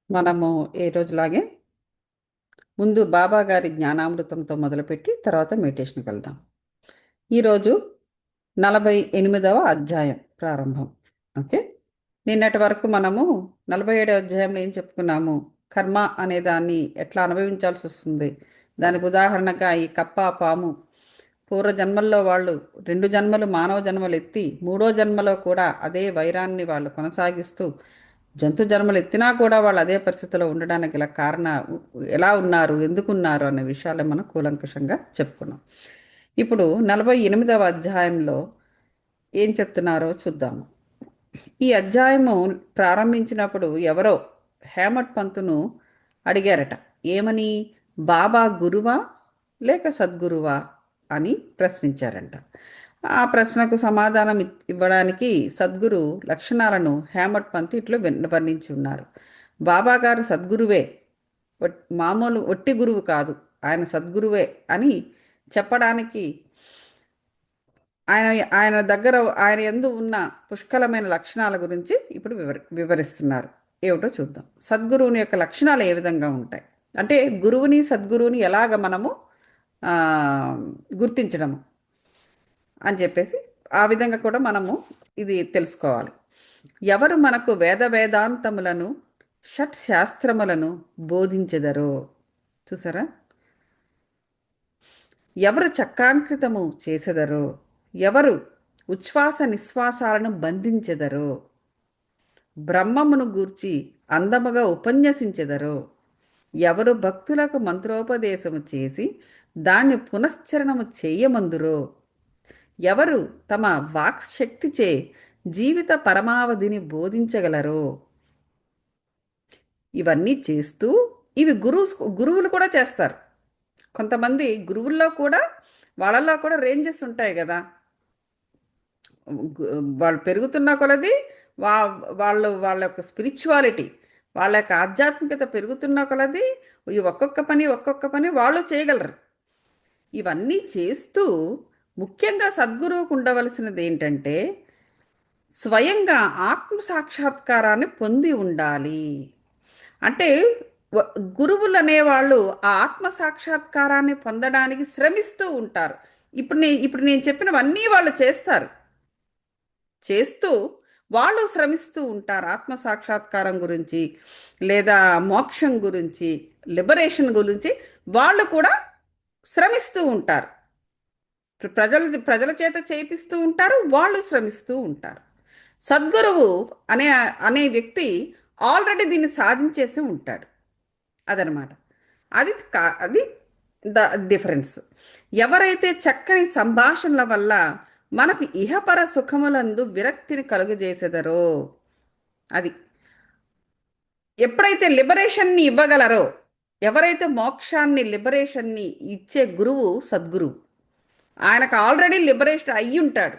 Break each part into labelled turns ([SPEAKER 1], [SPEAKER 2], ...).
[SPEAKER 1] మనము ఏ రోజులాగే ముందు బాబా గారి జ్ఞానామృతంతో మొదలుపెట్టి తర్వాత మెడిటేషన్కి వెళ్దాం. ఈరోజు 48వ అధ్యాయం ప్రారంభం. ఓకే. నిన్నటి వరకు మనము 47వ అధ్యాయంలో ఏం చెప్పుకున్నాము? కర్మ అనే దాన్ని ఎట్లా అనుభవించాల్సి వస్తుంది, దానికి ఉదాహరణగా ఈ కప్ప పాము పూర్వ జన్మల్లో వాళ్ళు 2 జన్మలు మానవ జన్మలు ఎత్తి మూడో జన్మలో కూడా అదే వైరాన్ని వాళ్ళు కొనసాగిస్తూ జంతు జన్మలు ఎత్తినా కూడా వాళ్ళు అదే పరిస్థితిలో ఉండడానికి గల ఎలా ఉన్నారు, ఎందుకున్నారు అనే విషయాలు మనం కూలంకషంగా చెప్పుకున్నాం. ఇప్పుడు 48వ అధ్యాయంలో ఏం చెప్తున్నారో చూద్దాము. ఈ అధ్యాయము ప్రారంభించినప్పుడు ఎవరో హేమట్ పంతును అడిగారట. ఏమని? బాబా గురువా లేక సద్గురువా అని ప్రశ్నించారంట. ఆ ప్రశ్నకు సమాధానం ఇవ్వడానికి సద్గురు లక్షణాలను హేమట్ పంత్ ఇట్లు వర్ణించి ఉన్నారు. బాబా గారు సద్గురువే, మామూలు ఒట్టి గురువు కాదు, ఆయన సద్గురువే అని చెప్పడానికి ఆయన ఆయన దగ్గర ఆయన యందు ఉన్న పుష్కలమైన లక్షణాల గురించి ఇప్పుడు వివరిస్తున్నారు. ఏమిటో చూద్దాం. సద్గురువుని యొక్క లక్షణాలు ఏ విధంగా ఉంటాయి అంటే, గురువుని సద్గురువుని ఎలాగ మనము ఆ, గుర్తించడము అని చెప్పేసి ఆ విధంగా కూడా మనము ఇది తెలుసుకోవాలి. ఎవరు మనకు వేదాంతములను షట్ శాస్త్రములను బోధించెదరో చూసారా, ఎవరు చక్రాంకితము చేసెదరో, ఎవరు ఉచ్ఛ్వాస నిశ్వాసాలను బంధించెదరో, బ్రహ్మమును గూర్చి అందముగా ఉపన్యసించెదరో, ఎవరు భక్తులకు మంత్రోపదేశము చేసి దాన్ని పునశ్చరణము చేయమందురో, ఎవరు తమ వాక్శక్తిచే జీవిత పరమావధిని బోధించగలరో, ఇవన్నీ చేస్తూ ఇవి గురువులు కూడా చేస్తారు. కొంతమంది గురువుల్లో కూడా వాళ్ళల్లో కూడా రేంజెస్ ఉంటాయి కదా. వాళ్ళు పెరుగుతున్న కొలది వా వాళ్ళ యొక్క స్పిరిచువాలిటీ, వాళ్ళ యొక్క ఆధ్యాత్మికత పెరుగుతున్న కొలది ఈ ఒక్కొక్క పని వాళ్ళు చేయగలరు. ఇవన్నీ చేస్తూ ముఖ్యంగా సద్గురువుకు ఉండవలసినది ఏంటంటే స్వయంగా ఆత్మ సాక్షాత్కారాన్ని పొంది ఉండాలి. అంటే గురువులు అనేవాళ్ళు ఆ ఆత్మ సాక్షాత్కారాన్ని పొందడానికి శ్రమిస్తూ ఉంటారు. ఇప్పుడు నేను చెప్పినవన్నీ వాళ్ళు చేస్తూ వాళ్ళు శ్రమిస్తూ ఉంటారు. ఆత్మ సాక్షాత్కారం గురించి లేదా మోక్షం గురించి, లిబరేషన్ గురించి వాళ్ళు కూడా శ్రమిస్తూ ఉంటారు. ప్రజల చేత చేపిస్తూ ఉంటారు, వాళ్ళు శ్రమిస్తూ ఉంటారు. సద్గురువు అనే అనే వ్యక్తి ఆల్రెడీ దీన్ని సాధించేసి ఉంటాడు. అదనమాట. అది ద డిఫరెన్స్. ఎవరైతే చక్కని సంభాషణల వల్ల మనకు ఇహపర సుఖములందు విరక్తిని కలుగజేసేదరో, అది ఎప్పుడైతే లిబరేషన్ని ఇవ్వగలరో, ఎవరైతే మోక్షాన్ని లిబరేషన్ని ఇచ్చే గురువు సద్గురువు. ఆయనకు ఆల్రెడీ లిబరేషన్ అయ్యి ఉంటాడు,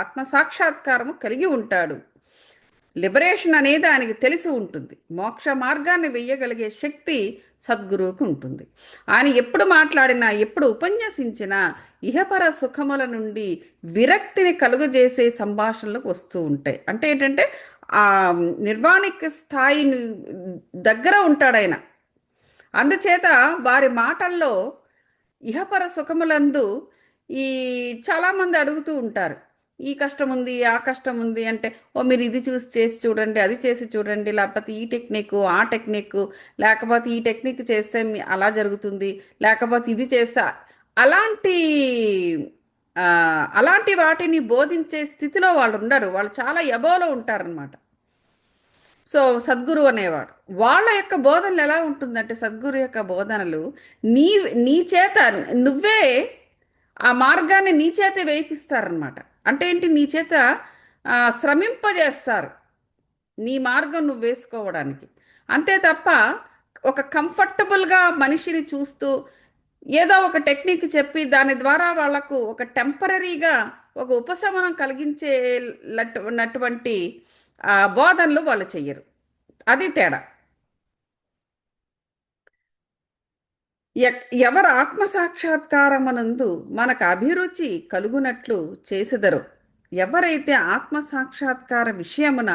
[SPEAKER 1] ఆత్మ సాక్షాత్కారము కలిగి ఉంటాడు. లిబరేషన్ అనేది ఆయనకి తెలిసి ఉంటుంది. మోక్ష మార్గాన్ని వెయ్యగలిగే శక్తి సద్గురువుకు ఉంటుంది. ఆయన ఎప్పుడు మాట్లాడినా, ఎప్పుడు ఉపన్యసించినా ఇహపర సుఖముల నుండి విరక్తిని కలుగజేసే సంభాషణలకు వస్తూ ఉంటాయి. అంటే ఏంటంటే ఆ నిర్వాణిక స్థాయిని దగ్గర ఉంటాడు ఆయన. అందుచేత వారి మాటల్లో ఇహపర సుఖములందు ఈ చాలామంది అడుగుతూ ఉంటారు, ఈ కష్టం ఉంది, ఆ కష్టం ఉంది అంటే, ఓ మీరు ఇది చేసి చూడండి, అది చేసి చూడండి, లేకపోతే ఈ టెక్నిక్, ఆ టెక్నిక్, లేకపోతే ఈ టెక్నిక్ చేస్తే అలా జరుగుతుంది, లేకపోతే ఇది చేస్తే అలాంటి అలాంటి వాటిని బోధించే స్థితిలో వాళ్ళు ఉండరు. వాళ్ళు చాలా ఎబోలో ఉంటారనమాట. సో సద్గురు అనేవాడు వాళ్ళ యొక్క బోధనలు ఎలా ఉంటుందంటే, సద్గురు యొక్క బోధనలు నీ నీ చేత నువ్వే ఆ మార్గాన్ని నీ చేత వేయిస్తారనమాట. అంటే ఏంటి? నీ చేత శ్రమింపజేస్తారు నీ మార్గం నువ్వు వేసుకోవడానికి. అంతే తప్ప ఒక కంఫర్టబుల్గా మనిషిని చూస్తూ ఏదో ఒక టెక్నిక్ చెప్పి దాని ద్వారా వాళ్లకు ఒక టెంపరీగా ఒక ఉపశమనం కలిగించేటటువంటి బోధనలు వాళ్ళు చెయ్యరు. అది తేడా. ఎవరు ఆత్మసాక్షాత్కారమనందు మనకు అభిరుచి కలుగునట్లు చేసెదరో, ఎవరైతే ఆత్మసాక్షాత్కార విషయమున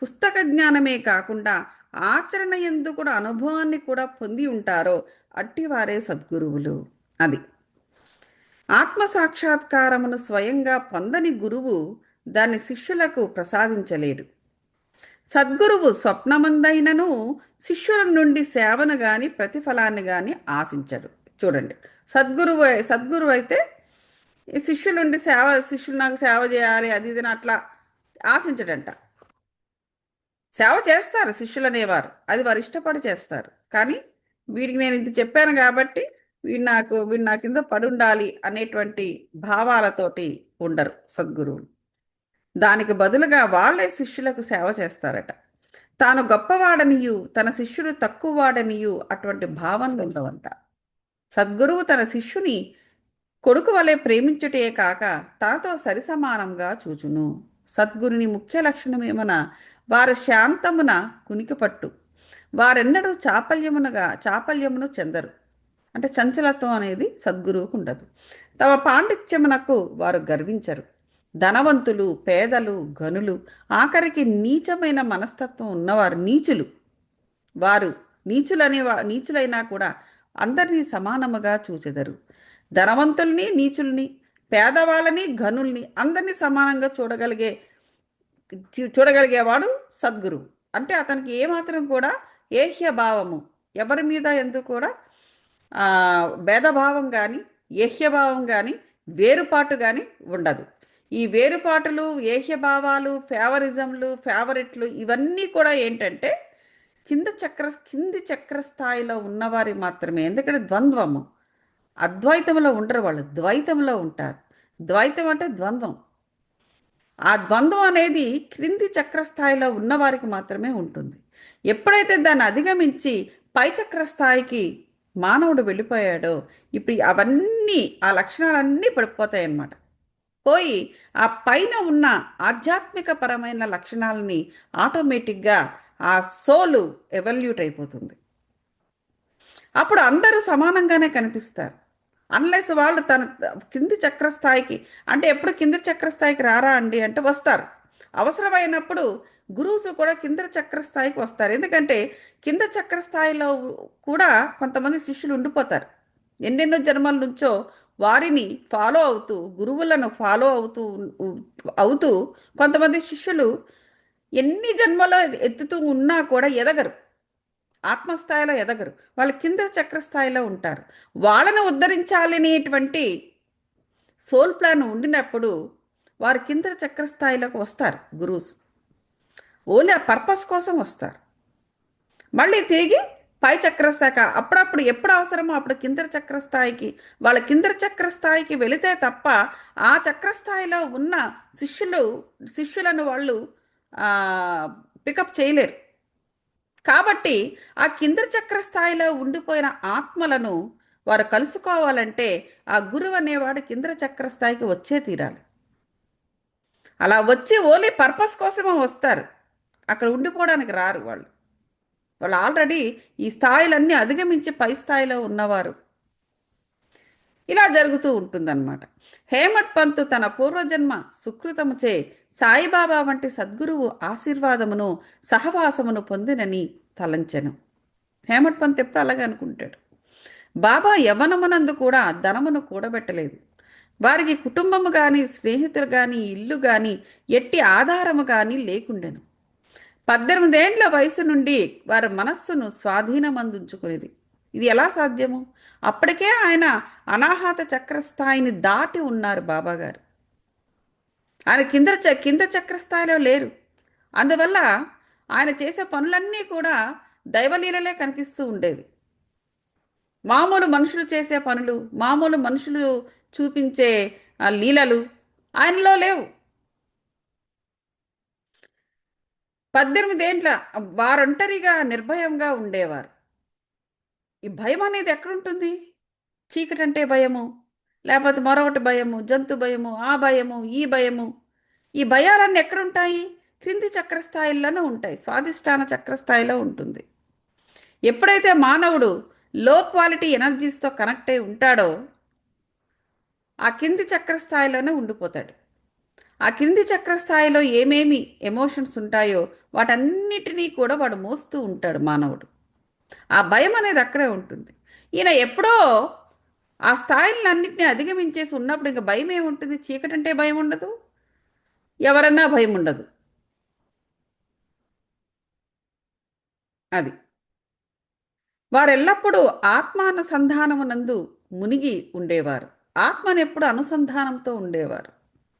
[SPEAKER 1] పుస్తక జ్ఞానమే కాకుండా ఆచరణ ఎందు కూడా అనుభవాన్ని కూడా పొంది ఉంటారో అట్టివారే సద్గురువులు. అది ఆత్మ సాక్షాత్కారమును స్వయంగా పొందని గురువు దాన్ని శిష్యులకు ప్రసాదించలేడు. సద్గురువు స్వప్నమందైనను శిష్యుల నుండి సేవను గాని ప్రతిఫలాన్ని గాని ఆశించడు. చూడండి, సద్గురువు అయితే ఈ శిష్యుల నుండి శిష్యులు నాకు సేవ చేయాలి అది ఇది అని అట్లా ఆశించడంట. సేవ చేస్తారు శిష్యులు అనేవారు, అది వారు ఇష్టపడి చేస్తారు. కానీ వీడికి నేను ఇంత చెప్పాను కాబట్టి వీడు నా కింద పడి ఉండాలి అనేటువంటి భావాలతోటి ఉండరు సద్గురువులు. దానికి బదులుగా వాళ్ళే శిష్యులకు సేవ చేస్తారట. తాను గొప్పవాడనియు తన శిష్యుడు తక్కువవాడనియు అటువంటి భావనలు ఉండవంట. సద్గురువు తన శిష్యుని కొడుకు వలె ప్రేమించుటే కాక తనతో సరిసమానంగా చూచును. సద్గురుని ముఖ్య లక్షణమేమన వారు శాంతమున కునికిపట్టు, వారెన్నడూ చాపల్యమును చెందరు. అంటే చంచలత్వం అనేది సద్గురువుకు ఉండదు. తమ పాండిత్యమునకు వారు గర్వించరు. ధనవంతులు, పేదలు, గనులు, ఆఖరికి నీచమైన మనస్తత్వం ఉన్నవారు నీచులు. వారు నీచులైనా కూడా అందరినీ సమానముగా చూచెదరు. ధనవంతుల్ని, నీచుల్ని, పేదవాళ్ళని, ఘనుల్ని అందరినీ సమానంగా చూడగలిగేవాడు సద్గురువు. అంటే అతనికి ఏమాత్రం కూడా ఏహ్యభావము, ఎవరి మీద ఎందుకు కూడా భేదభావం కానీ ఏహ్యభావం కానీ వేరుపాటు కానీ ఉండదు. ఈ వేరుపాటులు, ఏహ్యభావాలు, ఫేవరిజంలు, ఫేవరెట్లు ఇవన్నీ కూడా ఏంటంటే కింది చక్ర స్థాయిలో ఉన్నవారి మాత్రమే. ఎందుకంటే ద్వంద్వము, అద్వైతంలో ఉండరు వాళ్ళు, ద్వైతంలో ఉంటారు. ద్వైతం అంటే ద్వంద్వం. ఆ ద్వంద్వం అనేది క్రింది చక్రస్థాయిలో ఉన్నవారికి మాత్రమే ఉంటుంది. ఎప్పుడైతే దాన్ని అధిగమించి పై చక్రస్థాయికి మానవుడు వెళ్ళిపోయాడో ఇప్పుడు అవన్నీ ఆ లక్షణాలన్నీ పడిపోతాయి అన్నమాట. పోయి ఆ పైన ఉన్న ఆధ్యాత్మిక పరమైన లక్షణాలని ఆటోమేటిక్గా ఆ సోలు ఎవల్యూట్ అయిపోతుంది. అప్పుడు అందరూ సమానంగానే కనిపిస్తారు. అన్లెస్ వాళ్ళు తన కింది చక్రస్థాయికి, అంటే ఎప్పుడు కింది చక్రస్థాయికి రారా అండి అంటే వస్తారు. అవసరమైనప్పుడు గురువుసు కూడా కింద చక్రస్థాయికి వస్తారు. ఎందుకంటే కింద చక్రస్థాయిలో కూడా కొంతమంది శిష్యులు ఉండిపోతారు. ఎన్నెన్నో జన్మల నుంచో వారిని ఫాలో అవుతూ, గురువులను ఫాలో అవుతూ కొంతమంది శిష్యులు ఎన్ని జన్మలో ఎత్తుతూ ఉన్నా కూడా ఎదగరు, ఆత్మస్థాయిలో ఎదగరు. వాళ్ళు కింద చక్రస్థాయిలో ఉంటారు. వాళ్ళని ఉద్ధరించాలనేటువంటి సోల్ ప్లాన్ ఉండినప్పుడు వారు కింద చక్రస్థాయిలోకి వస్తారు. గురువుస్ ఓన్లీ ఆ పర్పస్ కోసం వస్తారు. మళ్ళీ తిరిగి పై చక్రస్థాయి అప్పుడప్పుడు ఎప్పుడు అవసరమో అప్పుడు కింద చక్రస్థాయికి, వాళ్ళ కింద చక్రస్థాయికి వెళితే తప్ప ఆ చక్రస్థాయిలో ఉన్న శిష్యులను వాళ్ళు పికప్ చేయలేరు. కాబట్టి ఆ కింద చక్రస్థాయిలో ఉండిపోయిన ఆత్మలను వారు కలుసుకోవాలంటే ఆ గురువు అనేవాడు కింద చక్రస్థాయికి వచ్చే తీరాలి. అలా వచ్చి ఓన్లీ పర్పస్ కోసమే వస్తారు, అక్కడ ఉండిపోవడానికి రారు. వాళ్ళు ఆల్రెడీ ఈ స్థాయిలన్నీ అధిగమించి పై స్థాయిలో ఉన్నవారు. ఇలా జరుగుతూ ఉంటుందన్నమాట. హేమట్ పంత్ తన పూర్వజన్మ సుకృతముచే సాయిబాబా వంటి సద్గురువు ఆశీర్వాదమును సహవాసమును పొందినని తలంచెను. హేమట్ పంత్ ఎప్పుడు అలాగే అనుకుంటాడు. బాబా యవ్వనమునందు కూడా ధనమును కూడబెట్టలేదు. వారికి కుటుంబము కానీ, స్నేహితులు కానీ, ఇల్లు కానీ, ఎట్టి ఆధారము కానీ లేకుండెను. 18 ఏండ్ల వయసు నుండి వారి మనస్సును స్వాధీనమందుంచుకునేది. ఇది ఎలా సాధ్యము? అప్పటికే ఆయన అనాహత చక్రస్థాయిని దాటి ఉన్నారు బాబాగారు. ఆయన కింద చక్రస్థాయిలో లేరు. అందువల్ల ఆయన చేసే పనులన్నీ కూడా దైవలీలలే కనిపిస్తూ ఉండేవి. మామూలు మనుషులు చేసే పనులు, మామూలు మనుషులు చూపించే లీలలు ఆయనలో లేవు. 18 ఏండ్ల వారొంటరిగా నిర్భయంగా ఉండేవారు. ఈ భయం అనేది ఎక్కడుంటుంది? చీకటి అంటే భయము, లేకపోతే మరొకటి భయము, జంతు భయము, ఆ భయము, ఈ భయము. ఈ భయాలన్నీ ఎక్కడుంటాయి? క్రింది చక్రస్థాయిల్లోనే ఉంటాయి. స్వాధిష్టాన చక్రస్థాయిలో ఉంటుంది. ఎప్పుడైతే మానవుడు లో క్వాలిటీ ఎనర్జీస్తో కనెక్ట్ అయి ఉంటాడో ఆ కింది చక్రస్థాయిలోనే ఉండిపోతాడు. ఆ కింది చక్రస్థాయిలో ఏమేమి ఎమోషన్స్ ఉంటాయో వాటన్నిటినీ కూడా వాడు మోస్తూ ఉంటాడు మానవుడు. ఆ భయం అనేది అక్కడే ఉంటుంది. ఈయన ఎప్పుడో ఆ స్థాయిలన్నింటినీ అధిగమించేసి ఉన్నప్పుడు ఇంక భయం ఏముంటుంది? చీకటంటే భయం ఉండదు, ఎవరన్నా భయం ఉండదు. అది. వారెల్లప్పుడూ ఆత్మానుసంధానమునందు మునిగి ఉండేవారు. ఆత్మనెప్పుడు అనుసంధానంతో ఉండేవారు.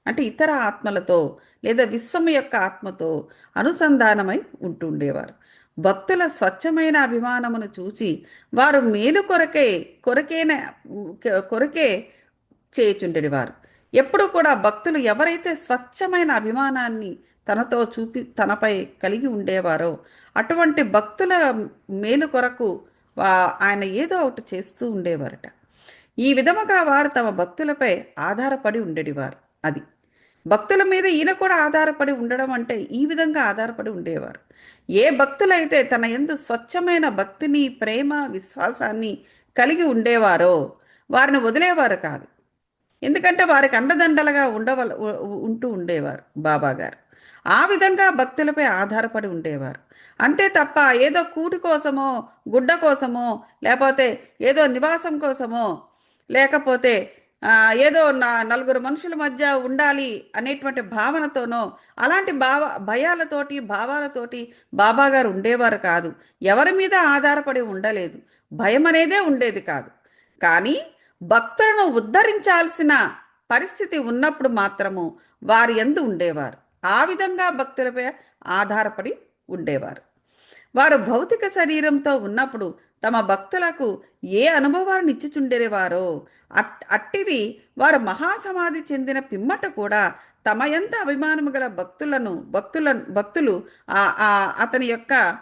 [SPEAKER 1] అంటే ఇతర ఆత్మలతో లేదా విశ్వము యొక్క ఆత్మతో అనుసంధానమై ఉంటూ ఉండేవారు. భక్తుల స్వచ్ఛమైన అభిమానమును చూచి వారు మేలు కొరకే చేయుచుండెడివారు. ఎప్పుడు కూడా భక్తులు ఎవరైతే స్వచ్ఛమైన అభిమానాన్ని తనతో తనపై కలిగి ఉండేవారో అటువంటి భక్తుల మేలు కొరకు ఆయన ఏదో ఒకటి చేస్తూ ఉండేవారట. ఈ విధముగా వారు తమ భక్తులపై ఆధారపడి ఉండేవారు. అది భక్తుల మీద ఈయన కూడా ఆధారపడి ఉండడం అంటే ఈ విధంగా ఆధారపడి ఉండేవారు. ఏ భక్తులైతే తన యందు స్వచ్ఛమైన భక్తిని, ప్రేమ, విశ్వాసాన్ని కలిగి ఉండేవారో వారిని వదిలేవారు కాదు. ఎందుకంటే వారికి అండదండలుగా ఉంటూ ఉండేవారు బాబాగారు. ఆ విధంగా భక్తులపై ఆధారపడి ఉండేవారు. అంతే తప్ప ఏదో కూటి కోసమో, గుడ్డ కోసమో, లేకపోతే ఏదో నివాసం కోసమో, లేకపోతే ఏదో నలుగురు మనుషుల మధ్య ఉండాలి అనేటువంటి భావనతోనో, అలాంటి భయాలతోటి, భావాలతోటి బాబాగారు ఉండేవారు కాదు. ఎవరి మీద ఆధారపడి ఉండలేదు. భయం అనేదే ఉండేది కాదు. కానీ భక్తులను ఉద్ధరించాల్సిన పరిస్థితి ఉన్నప్పుడు మాత్రము వారి యందు ఉండేవారు. ఆ విధంగా భక్తులపై ఆధారపడి ఉండేవారు. వారు భౌతిక శరీరంతో ఉన్నప్పుడు తమ భక్తులకు ఏ అనుభవాన్ని ఇచ్చుచుండేవారో అట్టివి వారు మహాసమాధి చెందిన పిమ్మట కూడా తమ ఎంత అభిమానము గల భక్తులు అతని యొక్క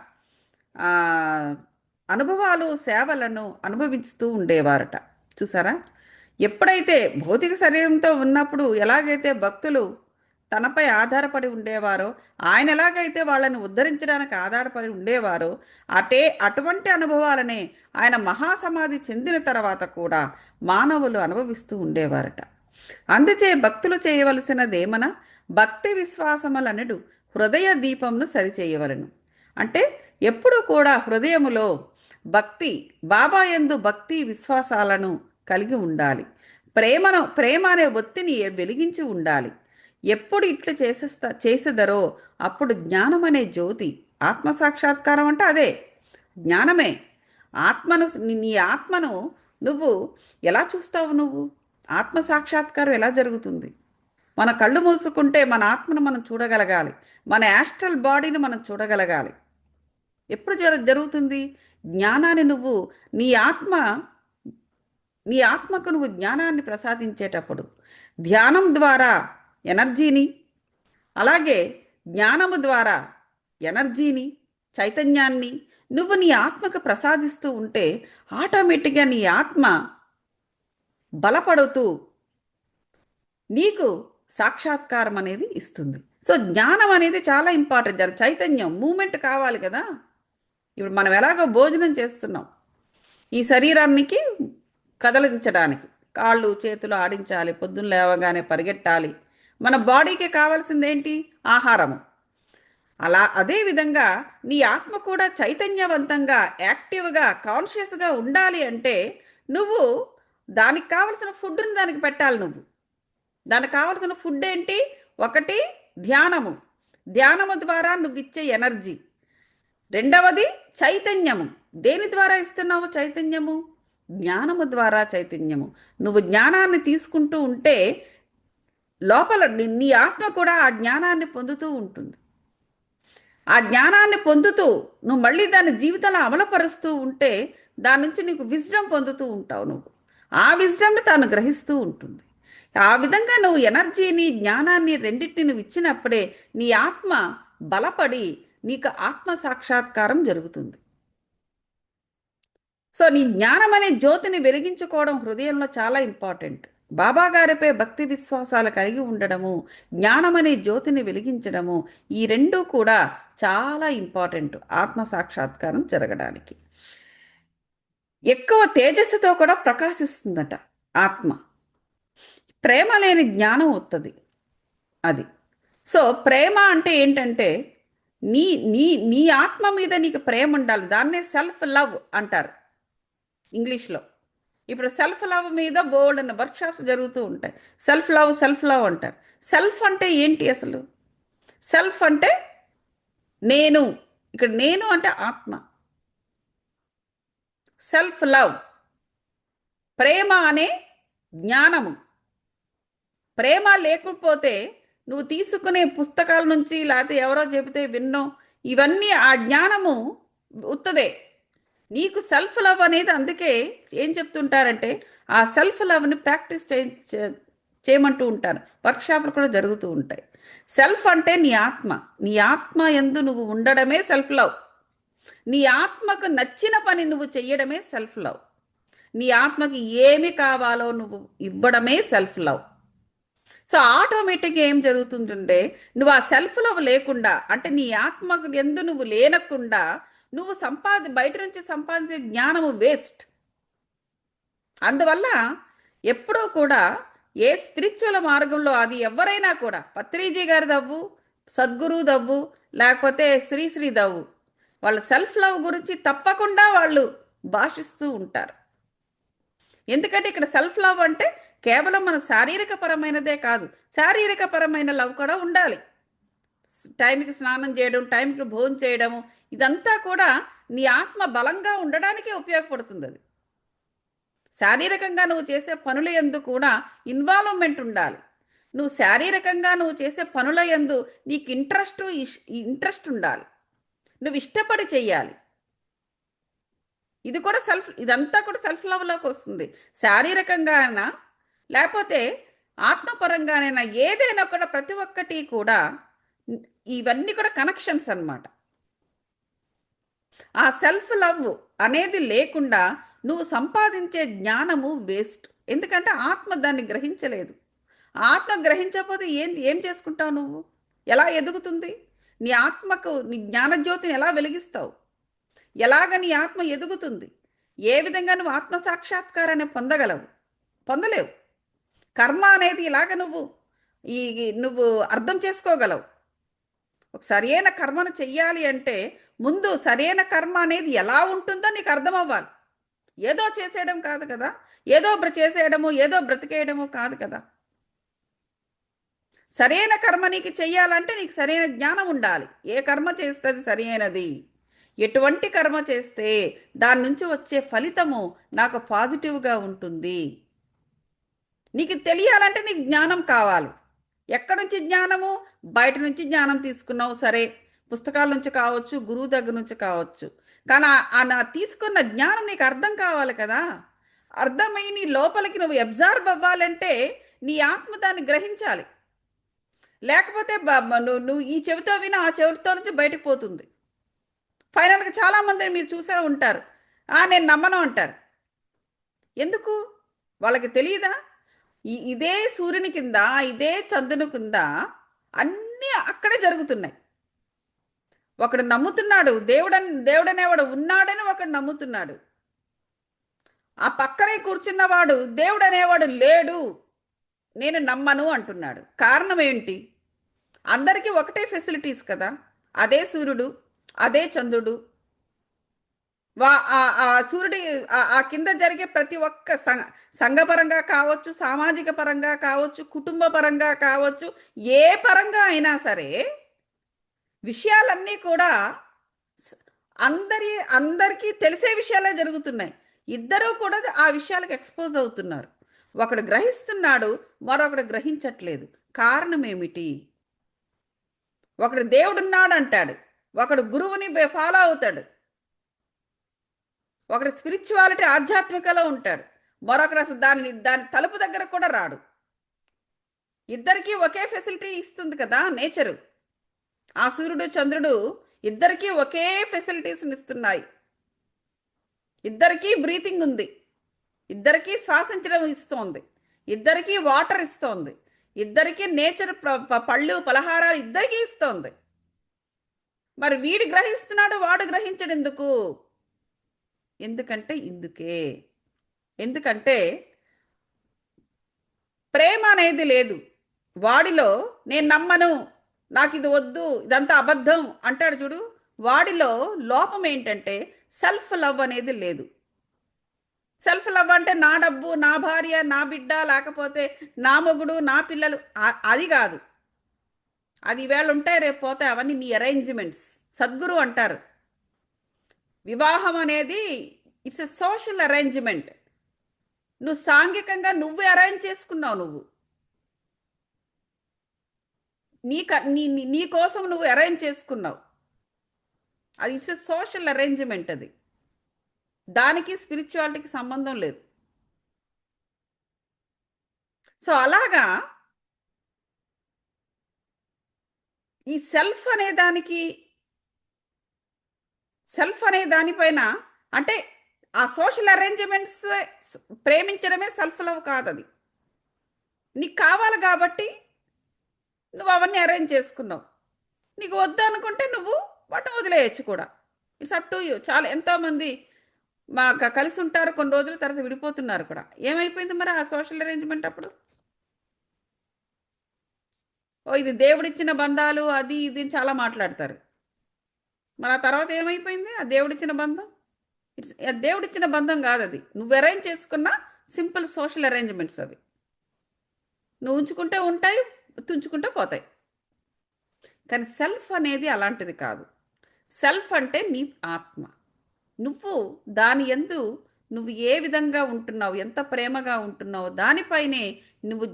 [SPEAKER 1] అనుభవాలు, సేవలను అనుభవిస్తూ ఉండేవారట. చూసారా? ఎప్పుడైతే భౌతిక శరీరంతో ఉన్నప్పుడు ఎలాగైతే భక్తులు తనపై ఆధారపడి ఉండేవారో, ఆయన ఎలాగైతే వాళ్ళని ఉద్ధరించడానికి ఆధారపడి ఉండేవారో అటువంటి అనుభవాలనే ఆయన మహాసమాధి చెందిన తర్వాత కూడా మానవులు అనుభవిస్తూ ఉండేవారట. అందుచే భక్తులు చేయవలసినదేమన భక్తి విశ్వాసములనడు హృదయ దీపంను సరిచేయవలను. అంటే ఎప్పుడు కూడా హృదయములో బాబా యందు భక్తి విశ్వాసాలను కలిగి ఉండాలి. ప్రేమ అనే ఒత్తిని వెలిగించి ఉండాలి. ఎప్పుడు ఇట్లు చేసేదరో అప్పుడు జ్ఞానం అనే జ్యోతి, ఆత్మసాక్షాత్కారం అంటే అదే జ్ఞానమే. నీ ఆత్మను నువ్వు ఎలా చూస్తావు? నువ్వు ఆత్మసాక్షాత్కారం ఎలా జరుగుతుంది? మన కళ్ళు మూసుకుంటే మన ఆత్మను మనం చూడగలగాలి. మన యాస్ట్రల్ బాడీని మనం చూడగలగాలి. ఎప్పుడు జరుగుతుంది? జ్ఞానాన్ని నువ్వు నీ ఆత్మకు నువ్వు జ్ఞానాన్ని ప్రసాదించేటప్పుడు, ధ్యానం ద్వారా ఎనర్జీని, అలాగే జ్ఞానము ద్వారా ఎనర్జీని, చైతన్యాన్ని నువ్వు నీ ఆత్మకు ప్రసాదిస్తూ ఉంటే ఆటోమేటిక్గా నీ ఆత్మ బలపడుతూ నీకు సాక్షాత్కారం అనేది ఇస్తుంది. సో జ్ఞానం అనేది చాలా ఇంపార్టెంట్. చైతన్యం, మూమెంట్ కావాలి కదా. ఇప్పుడు మనం ఎలాగో భోజనం చేస్తున్నాం, ఈ శరీరానికి కదలించడానికి కాళ్ళు చేతులు ఆడించాలి, పొద్దున్న లేవగానే పరిగెట్టాలి. మన బాడీకి కావాల్సింది ఏంటి? ఆహారము. అదేవిధంగా నీ ఆత్మ కూడా చైతన్యవంతంగా, యాక్టివ్గా, కాన్షియస్గా ఉండాలి అంటే నువ్వు దానికి కావలసిన ఫుడ్ని దానికి పెట్టాలి. దానికి కావలసిన ఫుడ్ ఏంటి? ఒకటి ధ్యానము. ధ్యానము ద్వారా నువ్వు ఇచ్చే ఎనర్జీ. రెండవది చైతన్యము. దేని ద్వారా ఇస్తున్నావు చైతన్యము? జ్ఞానము ద్వారా చైతన్యము. నువ్వు జ్ఞానాన్ని తీసుకుంటూ ఉంటే లోపల నీ ఆత్మ కూడా ఆ జ్ఞానాన్ని పొందుతూ ఉంటుంది. ఆ జ్ఞానాన్ని పొందుతూ నువ్వు మళ్ళీ దాన్ని జీవితంలో అమలుపరుస్తూ ఉంటే దాని నుంచి నీకు విజ్డమ్ పొందుతూ ఉంటావు. నువ్వు ఆ విజ్డమ్ని తాను గ్రహిస్తూ ఉంటుంది. ఆ విధంగా నువ్వు ఎనర్జీని, జ్ఞానాన్ని రెండింటిని నువ్వు ఇచ్చినప్పుడే నీ ఆత్మ బలపడి నీకు ఆత్మ సాక్షాత్కారం జరుగుతుంది. సో నీ జ్ఞానం అనే జ్యోతిని వెలిగించుకోవడం హృదయంలో చాలా ఇంపార్టెంట్. బాబా గారిపై భక్తి విశ్వాసాలు కలిగి ఉండడము, జ్ఞానం అనే జ్యోతిని వెలిగించడము, ఈ రెండూ కూడా చాలా ఇంపార్టెంట్ ఆత్మ సాక్షాత్కారం జరగడానికి. ఎక్కువ తేజస్సుతో కూడా ప్రకాశిస్తుందట ఆత్మ. ప్రేమ లేని జ్ఞానం వస్తుంది. అది. సో ప్రేమ అంటే ఏంటంటే నీ నీ నీ ఆత్మ మీద నీకు ప్రేమ ఉండాలి. దాన్నే సెల్ఫ్ లవ్ అంటారు ఇంగ్లీష్లో. ఇప్పుడు సెల్ఫ్ లవ్ మీద బోల్డ్ అన్న వర్క్షాప్స్ జరుగుతూ ఉంటాయి. సెల్ఫ్ లవ్ అంటారు. సెల్ఫ్ అంటే ఏంటి అసలు? సెల్ఫ్ అంటే నేను. ఇక్కడ నేను అంటే ఆత్మ. సెల్ఫ్ లవ్, ప్రేమ అనే జ్ఞానము. ప్రేమ లేకపోతే నువ్వు తీసుకునే పుస్తకాల నుంచి, లేకపోతే ఎవరో చెబితే విన్నో, ఇవన్నీ ఆ జ్ఞానము ఉత్తదే. నీకు సెల్ఫ్ లవ్ అనేది, అందుకే ఏం చెప్తుంటారంటే ఆ సెల్ఫ్ లవ్ని ప్రాక్టీస్ చేయమంటూ ఉంటారు. వర్క్షాపులు కూడా జరుగుతూ ఉంటాయి. సెల్ఫ్ అంటే నీ ఆత్మ. నీ ఆత్మ యందు నువ్వు ఉండడమే సెల్ఫ్ లవ్. నీ ఆత్మకు నచ్చిన పని నువ్వు చెయ్యడమే సెల్ఫ్ లవ్. నీ ఆత్మకి ఏమి కావాలో నువ్వు ఇవ్వడమే సెల్ఫ్ లవ్. సో ఆటోమేటిక్గా ఏం జరుగుతుందంటే, నువ్వు ఆ సెల్ఫ్ లవ్ లేకుండా, అంటే నీ ఆత్మకు ఎందు నువ్వు లేనకుండా, నువ్వు బయట నుంచి సంపాదించే జ్ఞానము వేస్ట్. అందువల్ల ఎప్పుడూ కూడా ఏ స్పిరిచువల్ మార్గంలో, అది ఎవరైనా కూడా, పత్రిజీ గారి దవ్వు, సద్గురు దవ్వు, లేకపోతే శ్రీశ్రీ దవ్వు, వాళ్ళ సెల్ఫ్ లవ్ గురించి తప్పకుండా వాళ్ళు భాషిస్తూ ఉంటారు. ఎందుకంటే ఇక్కడ సెల్ఫ్ లవ్ అంటే కేవలం మన శారీరక పరమైనదే కాదు, శారీరక పరమైన లవ్ కూడా ఉండాలి. టైంకి స్నానం చేయడం, టైంకి భోజనం చేయడము, ఇదంతా కూడా నీ ఆత్మ బలంగా ఉండడానికే ఉపయోగపడుతుంది. అది శారీరకంగా నువ్వు చేసే పనుల యందు కూడా ఇన్వాల్వ్మెంట్ ఉండాలి. నువ్వు శారీరకంగా నువ్వు చేసే పనుల యందు నీకు ఇంట్రెస్ట్ ఉండాలి. నువ్వు ఇష్టపడి చెయ్యాలి. ఇదంతా కూడా సెల్ఫ్ లవ్లోకి వస్తుంది. శారీరకంగానైనా లేకపోతే ఆత్మపరంగానైనా ఏదైనా కూడా, ప్రతి ఒక్కటి కూడా ఇవన్నీ కూడా కనెక్షన్స్ అన్నమాట. ఆ సెల్ఫ్ లవ్ అనేది లేకుండా నువ్వు సంపాదించే జ్ఞానము వేస్ట్. ఎందుకంటే ఆత్మ దాన్ని గ్రహించలేదు. ఆత్మ గ్రహించకపోతే ఏం చేసుకుంటావు నువ్వు? ఎలా ఎదుగుతుంది? నీ ఆత్మకు నీ జ్ఞానజ్యోతిని ఎలా వెలిగిస్తావు? ఎలాగ నీ ఆత్మ ఎదుగుతుంది? ఏ విధంగా నువ్వు ఆత్మ సాక్షాత్కారాన్ని పొందగలవు? పొందలేవు. కర్మ అనేది ఇలాగ ఈ నువ్వు అర్థం చేసుకోగలవు. ఒక సరైన కర్మను చెయ్యాలి అంటే ముందు సరైన కర్మ అనేది ఎలా ఉంటుందో నీకు అర్థం అవ్వాలి. ఏదో చేసేయడం కాదు కదా, ఏదో చేసేయడము, ఏదో బ్రతికేయడము కాదు కదా. సరైన కర్మ నీకు చెయ్యాలంటే నీకు సరైన జ్ఞానం ఉండాలి. ఏ కర్మ చేస్తుంది సరైనది, ఎటువంటి కర్మ చేస్తే దాని నుంచి వచ్చే ఫలితము నాకు పాజిటివ్గా ఉంటుంది, నీకు తెలియాలంటే నీకు జ్ఞానం కావాలి. ఎక్కడి నుంచి జ్ఞానము? బయట నుంచి జ్ఞానం తీసుకున్నావు సరే, పుస్తకాల నుంచి కావచ్చు, గురువు దగ్గర నుంచి కావచ్చు. కానీ నా తీసుకున్న జ్ఞానం నీకు అర్థం కావాలి కదా. అర్థమై నీ లోపలికి నువ్వు అబ్జార్బ్ అవ్వాలంటే నీ ఆత్మ దాన్ని గ్రహించాలి. లేకపోతే నువ్వు ఈ చెవితో విని ఆ చెవితో నుంచి బయటకు పోతుంది. ఫైనల్గా చాలామంది మీరు చూసే ఉంటారు, నేను నమ్మను అంటారు. ఎందుకు? వాళ్ళకి తెలియదా? ఇదే సూర్యుని కింద, ఇదే చంద్రుని కింద అన్నీ అక్కడే జరుగుతున్నాయి. ఒకడు నమ్ముతున్నాడు, దేవుడనేవాడు ఉన్నాడని ఒకడు నమ్ముతున్నాడు. ఆ పక్కనే కూర్చున్నవాడు దేవుడు అనేవాడు లేడు, నేను నమ్మను అంటున్నాడు. కారణం ఏంటి? అందరికీ ఒకటే ఫెసిలిటీస్ కదా. అదే సూర్యుడు, అదే చంద్రుడు, ఆ సూర్యుడి ఆ కింద జరిగే ప్రతి ఒక్క సంఘపరంగా కావచ్చు, సామాజిక పరంగా కావచ్చు, కుటుంబ పరంగా కావచ్చు, ఏ పరంగా అయినా సరే విషయాలన్నీ కూడా అందరికీ తెలిసే విషయాలే జరుగుతున్నాయి. ఇద్దరూ కూడా ఆ విషయాలకు ఎక్స్పోజ్ అవుతున్నారు. ఒకడు గ్రహిస్తున్నాడు, మరొకడు గ్రహించట్లేదు. కారణం ఏమిటి? ఒకడు దేవుడున్నాడు అంటాడు, ఒకడు గురువుని ఫాలో అవుతాడు, ఒకడు స్పిరిచువాలిటీ ఆధ్యాత్మికలో ఉంటాడు, మరొకడు అసలు దాని తలుపు దగ్గర కూడా రాడు. ఇద్దరికీ ఒకే ఫెసిలిటీ ఇస్తుంది కదా నేచరు. ఆ సూర్యుడు చంద్రుడు ఇద్దరికీ ఒకే ఫెసిలిటీస్ని ఇస్తున్నాయి. ఇద్దరికీ బ్రీతింగ్ ఉంది, ఇద్దరికీ శ్వాసించడం ఇస్తోంది, ఇద్దరికీ వాటర్ ఇస్తోంది, ఇద్దరికీ నేచర్ పళ్ళు పలహారాలు ఇద్దరికీ ఇస్తోంది. మరి వీడు గ్రహిస్తున్నాడు, వాడు గ్రహించడు ఎందుకు? ఎందుకంటే ప్రేమ అనేది లేదు వాడిలో. నేను నమ్మను, నాకు ఇది వద్దు, ఇదంతా అబద్ధం అంటాడు చూడు. వాడిలో లోపం ఏంటంటే సెల్ఫ్ లవ్ అనేది లేదు. సెల్ఫ్ లవ్ అంటే నా డబ్బు, నా భార్య, నా బిడ్డ, లేకపోతే నా మొగుడు, నా పిల్లలు, అది కాదు. అది ఈవేళ ఉంటాయి, రేపు పోతాయి. అవన్నీ నీ అరేంజ్మెంట్స్. సద్గురు అంటారు, వివాహం అనేది ఇట్స్ ఎ సోషల్ అరేంజ్మెంట్. నువ్వు సాంఘికంగా నువ్వే అరేంజ్ చేసుకున్నావు. నువ్వు నీ కోసం నువ్వు అరేంజ్ చేసుకున్నావు. అది ఇట్స్ ఎ సోషల్ అరేంజ్మెంట్. అది దానికి స్పిరిచువాలిటీకి సంబంధం లేదు. సో అలాగా ఈ సెల్ఫ్ అనే దానిపైన, అంటే ఆ సోషల్ అరేంజ్మెంట్స్ ప్రేమించడమే సెల్ఫ్ లవ్ కాదు. అది నీకు కావాలి కాబట్టి నువ్వు అవన్నీ అరేంజ్ చేసుకున్నావు. నీకు వద్దు అనుకుంటే నువ్వు వాటిని వదిలేయచ్చు కూడా. It's up to you. చాలా ఎంతోమంది మా కలిసి ఉంటారు, కొన్ని రోజుల తర్వాత విడిపోతున్నారు కూడా. ఏమైపోయింది మరి ఆ సోషల్ అరేంజ్మెంట్ అప్పుడు? ఓ ఇది దేవుడిచ్చిన బంధాలు, అది ఇది అని చాలా మాట్లాడతారు. మరి ఆ తర్వాత ఏమైపోయింది ఆ దేవుడిచ్చిన బంధం? ఇట్స్ దేవుడిచ్చిన బంధం కాదు. అది నువ్వు అరేంజ్ చేసుకున్న సింపుల్ సోషల్ అరేంజ్మెంట్స్ అవి. నువ్వు ఉంచుకుంటే ఉంటాయి, తుంచుకుంటే పోతాయి. కానీ సెల్ఫ్ అనేది అలాంటిది కాదు. సెల్ఫ్ అంటే నీ ఆత్మ. నువ్వు దాని యందు నువ్వు ఏ విధంగా ఉంటున్నావు, ఎంత ప్రేమగా ఉంటున్నావు, దానిపైనే నువ్వు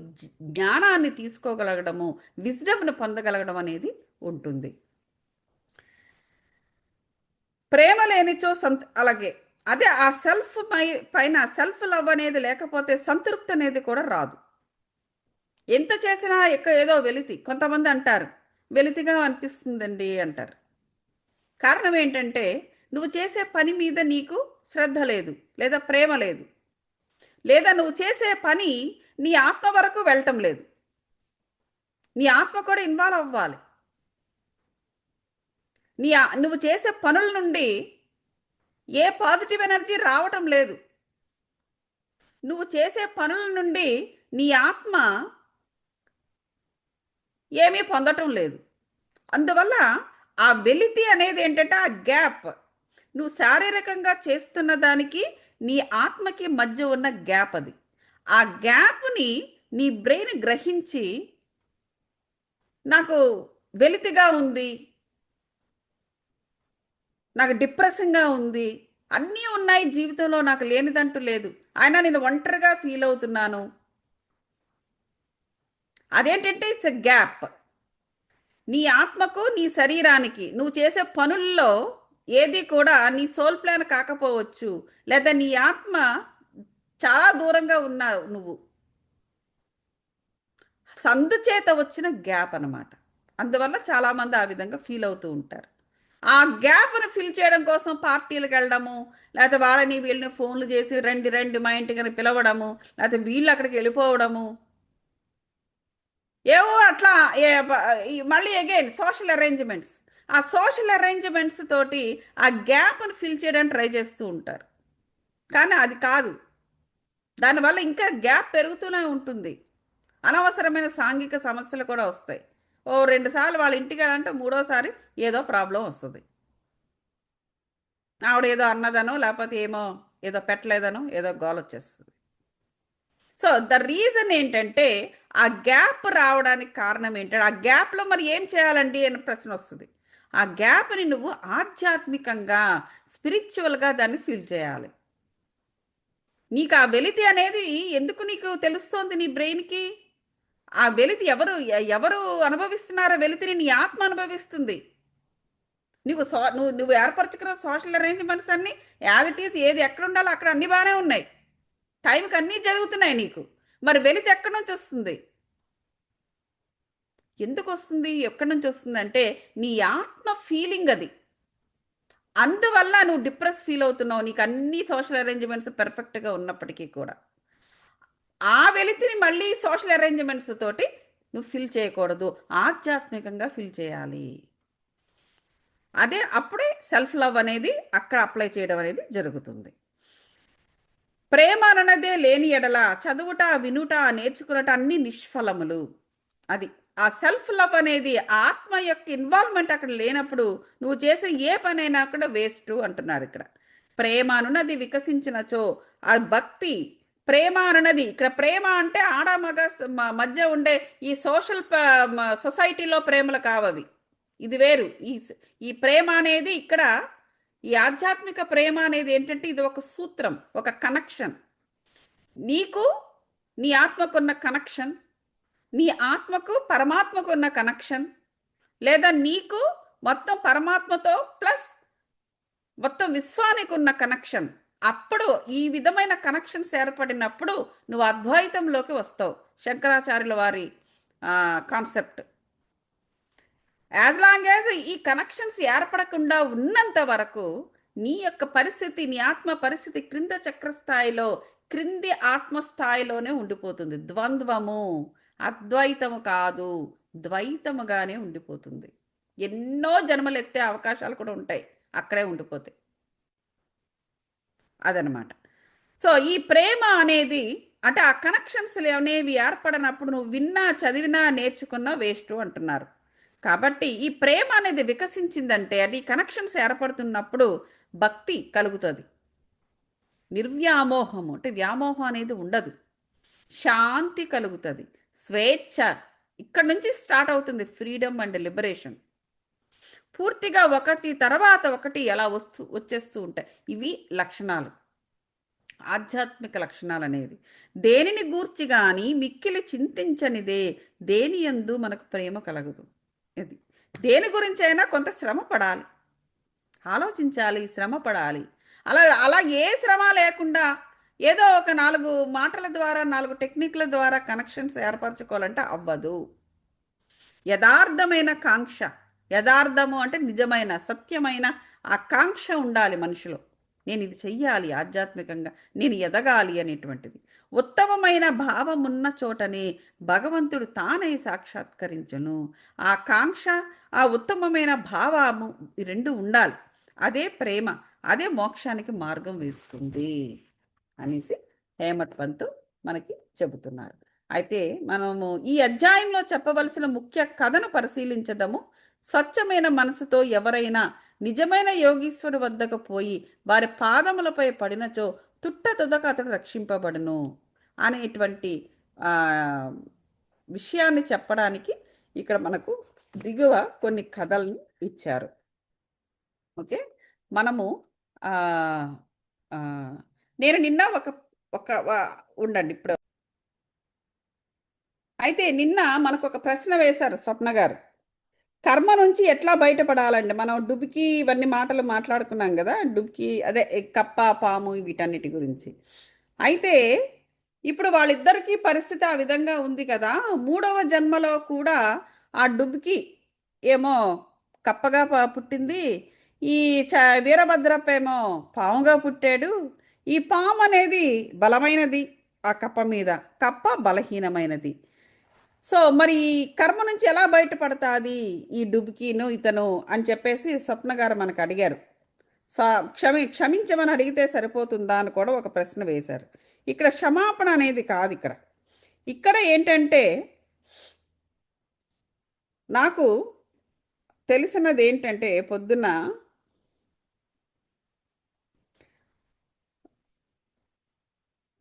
[SPEAKER 1] జ్ఞానాన్ని తీసుకోగలగడము, విజ్డమ్ను పొందగలగడం అనేది ఉంటుంది. ప్రేమ లేనిచో అలాగే అదే ఆ సెల్ఫ్ పైన సెల్ఫ్ లవ్ అనేది లేకపోతే సంతృప్తి అనేది కూడా రాదు. ఎంత చేసినా ఏదో వెలితి. కొంతమంది అంటారు వెలితిగా అనిపిస్తుందండి అంటారు. కారణం ఏంటంటే నువ్వు చేసే పని మీద నీకు శ్రద్ధ లేదు, లేదా ప్రేమ లేదు, లేదా నువ్వు చేసే పని నీ ఆత్మ వరకు వెళ్ళటం లేదు. నీ ఆత్మ కూడా ఇన్వాల్వ్ అవ్వాలి. నువ్వు చేసే పనుల నుండి ఏ పాజిటివ్ ఎనర్జీ రావటం లేదు. నువ్వు చేసే పనుల నుండి నీ ఆత్మ ఏమీ పొందటం లేదు. అందువల్ల ఆ వెలితి అనేది ఏంటంటే ఆ గ్యాప్, నువ్వు శారీరకంగా చేస్తున్న దానికి నీ ఆత్మకి మధ్య ఉన్న గ్యాప్. అది ఆ గ్యాప్ని నీ బ్రెయిన్ గ్రహించి నాకు వెలితిగా ఉంది, నాకు డిప్రెసింగ్గా ఉంది, అన్నీ ఉన్నాయి జీవితంలో, నాకు లేనిదంటూ లేదు, అయినా నేను ఒంటరిగా ఫీల్ అవుతున్నాను. అదేంటంటే ఇట్స్ ఎ గ్యాప్. నీ ఆత్మకు నీ శరీరానికి నువ్వు చేసే పనుల్లో ఏది కూడా నీ సోల్ ప్లాన్ కాకపోవచ్చు, లేదా నీ ఆత్మ చాలా దూరంగా ఉన్నావు నువ్వు. సందుచేత వచ్చిన గ్యాప్ అనమాట. అందువల్ల చాలామంది ఆ విధంగా ఫీల్ అవుతూ ఉంటారు. ఆ గ్యాప్ను ఫిల్ చేయడం కోసం పార్టీలకు వెళ్ళడము, లేకపోతే వాళ్ళని వీళ్ళని ఫోన్లు చేసి రండి రండి మా ఇంటికి పిలవడము, లేకపోతే వీళ్ళు అక్కడికి వెళ్ళిపోవడము, ఏవో అట్లా. మళ్ళీ అగైన్ సోషల్ అరేంజ్మెంట్స్. ఆ సోషల్ అరేంజ్మెంట్స్ తోటి ఆ గ్యాప్ను ఫిల్ చేయడానికి ట్రై చేస్తూ ఉంటారు. కానీ అది కాదు. దానివల్ల ఇంకా గ్యాప్ పెరుగుతూనే ఉంటుంది. అనవసరమైన సాంఘిక సమస్యలు కూడా వస్తాయి. ఓ 2 సార్లు వాళ్ళ ఇంటికి వెళ్ళాలంటే మూడోసారి ఏదో ప్రాబ్లం వస్తుంది. ఆవిడ ఏదో అన్నదనో, లేకపోతే ఏదో పెట్టలేదనో ఏదో గోల వచ్చేస్తుంది. సో ద రీజన్ ఏంటంటే ఆ గ్యాప్ రావడానికి కారణం ఏంటంటే ఆ గ్యాప్లో మరి ఏం చేయాలండి అని ప్రశ్న వస్తుంది. ఆ గ్యాప్ని నువ్వు ఆధ్యాత్మికంగా, స్పిరిచువల్గా దాన్ని ఫీల్ చేయాలి. నీకు ఆ వెలితి అనేది ఎందుకు నీకు తెలుస్తోంది నీ బ్రెయిన్కి? ఆ వెలితి ఎవరు అనుభవిస్తున్నారో వెలితిని నీ ఆత్మ అనుభవిస్తుంది. నువ్వు ఏర్పరచుకున్న సోషల్ అరేంజ్మెంట్స్ అన్నీ యాజ్ ఇట్ ఈస్, ఏది ఎక్కడ ఉండాలో అక్కడ అన్నీ బాగానే ఉన్నాయి, టైంకి అన్నీ జరుగుతున్నాయి నీకు. మరి వెలితి ఎక్కడి నుంచి వస్తుంది? ఎందుకు వస్తుంది, ఎక్కడి నుంచి వస్తుంది అంటే నీ ఆత్మ ఫీలింగ్ అది. అందువల్ల నువ్వు డిప్రెస్ ఫీల్ అవుతున్నావు, నీకు అన్ని సోషల్ అరేంజ్మెంట్స్ పర్ఫెక్ట్గా ఉన్నప్పటికీ కూడా. ఆ వెలితిని మళ్ళీ సోషల్ అరేంజ్మెంట్స్ తోటి నువ్వు ఫిల్ చేయకూడదు, ఆధ్యాత్మికంగా ఫిల్ చేయాలి. అదే అప్పుడే సెల్ఫ్ లవ్ అనేది అక్కడ అప్లై చేయడం అనేది జరుగుతుంది. ప్రేమ అన్నదే లేని ఎడల చదువుట, వినుట, నేర్చుకున్నట అన్ని నిష్ఫలములు. అది ఆ సెల్ఫ్ లవ్ అనేది ఆత్మ యొక్క ఇన్వాల్వ్మెంట్ అక్కడ లేనప్పుడు నువ్వు చేసే ఏ పనైనా కూడా వేస్ట్ అంటున్నారు ఇక్కడ. ప్రేమ అనున్నది వికసించినచో ఆ భక్తి, ప్రేమ అనున్నది ఇక్కడ ప్రేమ అంటే ఆడ మగ మధ్య ఉండే ఈ సోషల్ సొసైటీలో ప్రేమలు కావవి, ఇది వేరు. ఈ ప్రేమ అనేది ఇక్కడ ఈ ఆధ్యాత్మిక ప్రేమ అనేది ఏంటంటే ఇది ఒక సూత్రం, ఒక కనెక్షన్. నీకు నీ ఆత్మకున్న కనెక్షన్, నీ ఆత్మకు పరమాత్మకు ఉన్న కనెక్షన్, లేదా నీకు మొత్తం పరమాత్మతో ప్లస్ మొత్తం విశ్వానికి ఉన్న కనెక్షన్. అప్పుడు ఈ విధమైన కనెక్షన్స్ ఏర్పడినప్పుడు నువ్వు అద్వైతంలోకి వస్తావు. శంకరాచార్యుల వారి కాన్సెప్ట్. యాజ్ లాంగ్ యాజ్ ఈ కనెక్షన్స్ ఏర్పడకుండా ఉన్నంత వరకు నీ యొక్క పరిస్థితి, నీ ఆత్మ పరిస్థితి క్రింద చక్రస్థాయిలో, క్రింది ఆత్మస్థాయిలోనే ఉండిపోతుంది. ద్వంద్వము, అద్వైతము కాదు, ద్వైతముగానే ఉండిపోతుంది. ఎన్నో జన్మలు ఎత్తే అవకాశాలు కూడా ఉంటాయి అక్కడే ఉండిపోతే. అదనమాట. సో ఈ ప్రేమ అనేది అంటే ఆ కనెక్షన్స్ అనేవి ఏర్పడినప్పుడు నువ్వు విన్నా, చదివినా, నేర్చుకున్నా వేస్ట్ అంటున్నారు. కాబట్టి ఈ ప్రేమ అనేది వికసించిందంటే అది కనెక్షన్స్ ఏర్పడుతున్నప్పుడు భక్తి కలుగుతుంది. నిర్వ్యామోహము అంటే వ్యామోహం అనేది ఉండదు, శాంతి కలుగుతుంది, స్వేచ్ఛ ఇక్కడ నుంచి స్టార్ట్ అవుతుంది. ఫ్రీడమ్ అండ్ లిబరేషన్ పూర్తిగా ఒకటి తర్వాత ఒకటి ఎలా వచ్చేస్తూ ఉంటాయి. ఇవి లక్షణాలు, ఆధ్యాత్మిక లక్షణాలు అనేది. దేనిని గూర్చి కానీ మిక్కిలి చింతించనిదే దేని యందు మనకు ప్రేమ కలగదు. ఇది దేని గురించి అయినా కొంత శ్రమ పడాలి, ఆలోచించాలి, శ్రమ పడాలి. అలా అలా ఏ శ్రమ లేకుండా ఏదో ఒక 4 మాటల ద్వారా, 4 టెక్నిక్ల ద్వారా కనెక్షన్స్ ఏర్పరచుకోవాలంటే అవ్వదు. యథార్థమైన కాంక్ష, యథార్థము అంటే నిజమైన సత్యమైన ఆ కాంక్ష ఉండాలి మనిషిలో. నేను ఇది చెయ్యాలి, ఆధ్యాత్మికంగా నేను ఎదగాలి అనేటువంటిది. ఉత్తమమైన భావం ఉన్న చోటనే భగవంతుడు తానై సాక్షాత్కరించును. ఆ కాంక్ష, ఆ ఉత్తమమైన భావము ఈ రెండు ఉండాలి. అదే ప్రేమ, అదే మోక్షానికి మార్గం వేస్తుంది అనేసి హేమట్ పంత్ మనకి చెబుతున్నారు. అయితే మనము ఈ అధ్యాయంలో చెప్పవలసిన ముఖ్య కథను పరిశీలించదము. స్వచ్ఛమైన మనసుతో ఎవరైనా నిజమైన యోగీశ్వరు వద్దకు పోయి వారి పాదములపై పడినచో తుట్ట తుదక అతడు రక్షింపబడును అనేటువంటి విషయాన్ని చెప్పడానికి ఇక్కడ మనకు దిగువ కొన్ని కథలను ఇచ్చారు. ఓకే, మనము నేను నిన్న ఒక ఒక ఉండండి ఇప్పుడు. అయితే నిన్న మనకు ఒక ప్రశ్న వేశారు స్వప్న గారు, కర్మ నుంచి ఎట్లా బయటపడాలండి. మనం డుబ్కి ఇవన్నీ మాటలు మాట్లాడుకున్నాం కదా, డుబ్కి అదే కప్ప, పాము వీటన్నిటి గురించి. అయితే ఇప్పుడు వాళ్ళిద్దరికీ పరిస్థితి ఆ విధంగా ఉంది కదా. 3వ జన్మలో కూడా ఆ డుబ్కి ఏమో కప్పగా పుట్టింది, ఈ వీరభద్రప్ప ఏమో పాముగా పుట్టాడు. ఈ పాము అనేది బలమైనది ఆ కప్ప మీద, కప్ప బలహీనమైనది. సో మరి ఈ కర్మ నుంచి ఎలా బయటపడతాది ఈ డుబ్కీను ఇతను అని చెప్పేసి స్వప్న గారు మనకు అడిగారు. క్షమించమని అడిగితే సరిపోతుందా అని కూడా ఒక ప్రశ్న వేశారు. ఇక్కడ క్షమాపణ అనేది కాదు. ఇక్కడ ఏంటంటే నాకు తెలిసినది ఏంటంటే పొద్దున్న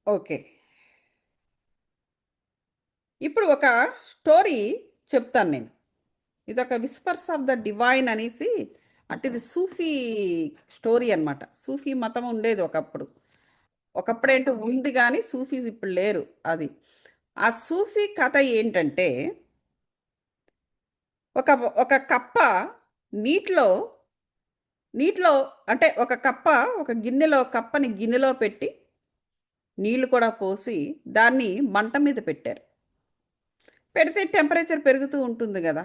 [SPEAKER 1] ఓకే, ఇప్పుడు ఒక స్టోరీ చెప్తాను నేను. ఇదొక విస్పర్స్ ఆఫ్ ద డివైన్ అనేసి, అంటే ఇది సూఫీ స్టోరీ అనమాట. సూఫీ మతం ఉండేది ఒకప్పుడు, ఒకప్పుడేంటో ఉంది కానీ సూఫీస్ ఇప్పుడు లేరు. అది ఆ సూఫీ కథ ఏంటంటే ఒక ఒక కప్ప నీటిలో నీటిలో అంటే ఒక కప్ప ఒక గిన్నెలో, కప్పని గిన్నెలో పెట్టి నీళ్లు కూడా పోసి దాన్ని మంట మీద పెట్టారు. పెడితే టెంపరేచర్ పెరుగుతూ ఉంటుంది కదా.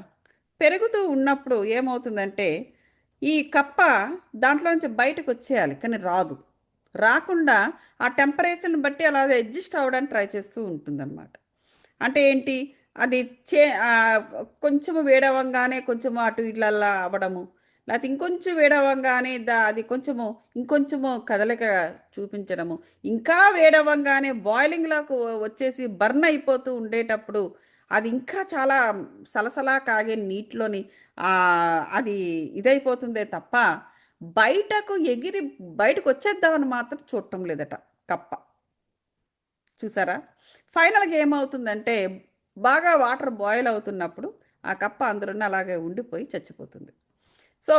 [SPEAKER 1] పెరుగుతూ ఉన్నప్పుడు ఏమవుతుందంటే ఈ కప్ప దాంట్లో నుంచి బయటకు వచ్చేయాలి, కానీ రాదు. రాకుండా ఆ టెంపరేచర్ని బట్టి అలా అడ్జస్ట్ అవ్వడానికి ట్రై చేస్తూ ఉంటుందన్నమాట. అంటే ఏంటి, అది కొంచెము వేడవంగానే కొంచెము అటు ఇట్లల్లా అవ్వడము, లేకపోతే ఇంకొంచెం వేడవంగానే అది ఇంకొంచెము కదలిక చూపించడము, ఇంకా వేడవంగానే బాయిలింగ్లోకి వచ్చేసి బర్న్ అయిపోతూ ఉండేటప్పుడు అది ఇంకా చాలా సలసలా కాగే నీటిలోని అది ఇదైపోతుందే తప్ప బయటకు ఎగిరి బయటకు వచ్చేద్దామని మాత్రం చూడటం లేదట కప్ప. చూసారా? ఫైనల్గా ఏమవుతుందంటే బాగా వాటర్ బాయిల్ అవుతున్నప్పుడు ఆ కప్ప అందులోనే అలాగే ఉండిపోయి చచ్చిపోతుంది. సో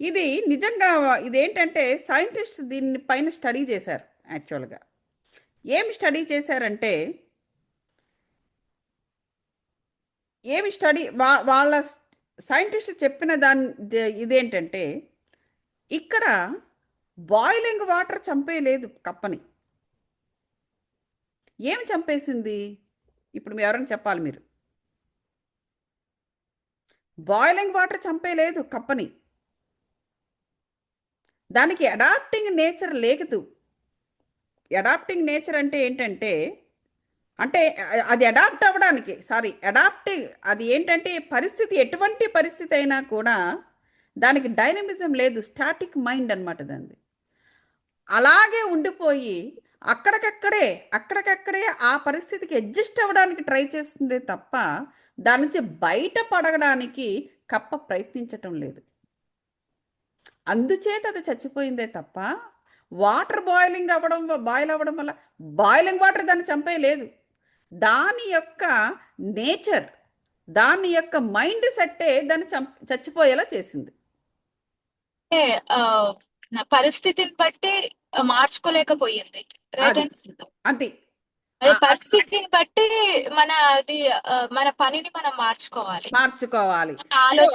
[SPEAKER 1] ఇది నిజంగా ఇదేంటంటే సైంటిస్ట్ దీన్ని పైన స్టడీ చేశారు. యాక్చువల్గా ఏమి స్టడీ చేశారంటే ఏమి స్టడీ వాళ్ళ సైంటిస్ట్ చెప్పిన ఇదేంటంటే ఇక్కడ బాయిలింగ్ వాటర్ చంపేయలేదు కప్పని. ఏమి చంపేసింది? ఇప్పుడు మీ ఎవరైనా చెప్పాలి మీరు. బాయిలింగ్ వాటర్ చంపేయలేదు కప్పని. దానికి అడాప్టింగ్ నేచర్ లేదు. అడాప్టింగ్ నేచర్ అంటే ఏంటంటే అంటే అది అడాప్ట్ అవ్వడానికి అడాప్టివ్ అది ఏంటంటే పరిస్థితి ఎటువంటి పరిస్థితి అయినా కూడా దానికి డైనమిజం లేదు, స్టాటిక్ మైండ్ అనమాట దాన్ని. అలాగే ఉండిపోయి అక్కడికక్కడే ఆ పరిస్థితికి అడ్జస్ట్ అవ్వడానికి ట్రై చేస్తుంది తప్ప దాని నుంచి బయట పడడానికి కప్ప ప్రయత్నించటం లేదు. అందుచేత అది చచ్చిపోయిందే తప్ప వాటర్ బాయిల్ అవ్వడం వల్ల బాయిలింగ్ వాటర్ దాన్ని చంపేయలేదు. దాని యొక్క నేచర్, దాని యొక్క మైండ్ సెట్టే దాన్ని చచ్చిపోయేలా చేసింది.
[SPEAKER 2] ఆ, పరిస్థితిని బట్టి మార్చుకోలేకపోయింది. రైట్
[SPEAKER 1] అది
[SPEAKER 2] అండి.
[SPEAKER 1] అంతే.
[SPEAKER 2] అదే
[SPEAKER 1] ఆ- ఆ-
[SPEAKER 2] పరిస్థితిని బట్టి అది మన పనిని మనం మార్చుకోవాలి.
[SPEAKER 1] మార్చుకోవాలి.
[SPEAKER 2] మన
[SPEAKER 1] సో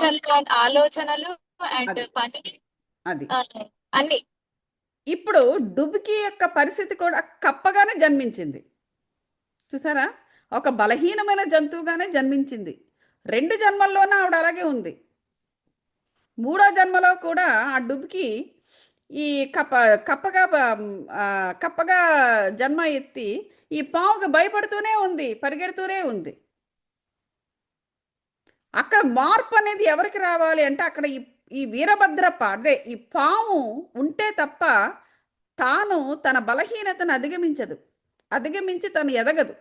[SPEAKER 2] ఆలోచనలు అండ్
[SPEAKER 1] అది
[SPEAKER 2] పని
[SPEAKER 1] అది
[SPEAKER 2] ఆ, అన్ని.
[SPEAKER 1] ఇప్పుడు డుబ్కీ యొక్క పరిస్థితి కూడా కప్పగానే జన్మించింది. చూసారా? ఒక బలహీనమైన జంతువుగానే జన్మించింది. 2 జన్మల్లోనూ ఆవిడ అలాగే ఉంది. 3వ జన్మలో కూడా ఆ డుబ్కి ఈ కప్ప కప్పగా కప్పగా జన్మ ఎత్తి ఈ పావుకి భయపడుతూనే ఉంది, పరిగెడుతూనే ఉంది. అక్కడ మార్పు అనేది ఎవరికి రావాలి అంటే అక్కడ ఈ వీరభద్రప్ప అదే ఈ పాము ఉంటే తప్ప తాను తన బలహీనతను అధిగమించదు, అధిగమించి తను ఎదగదు.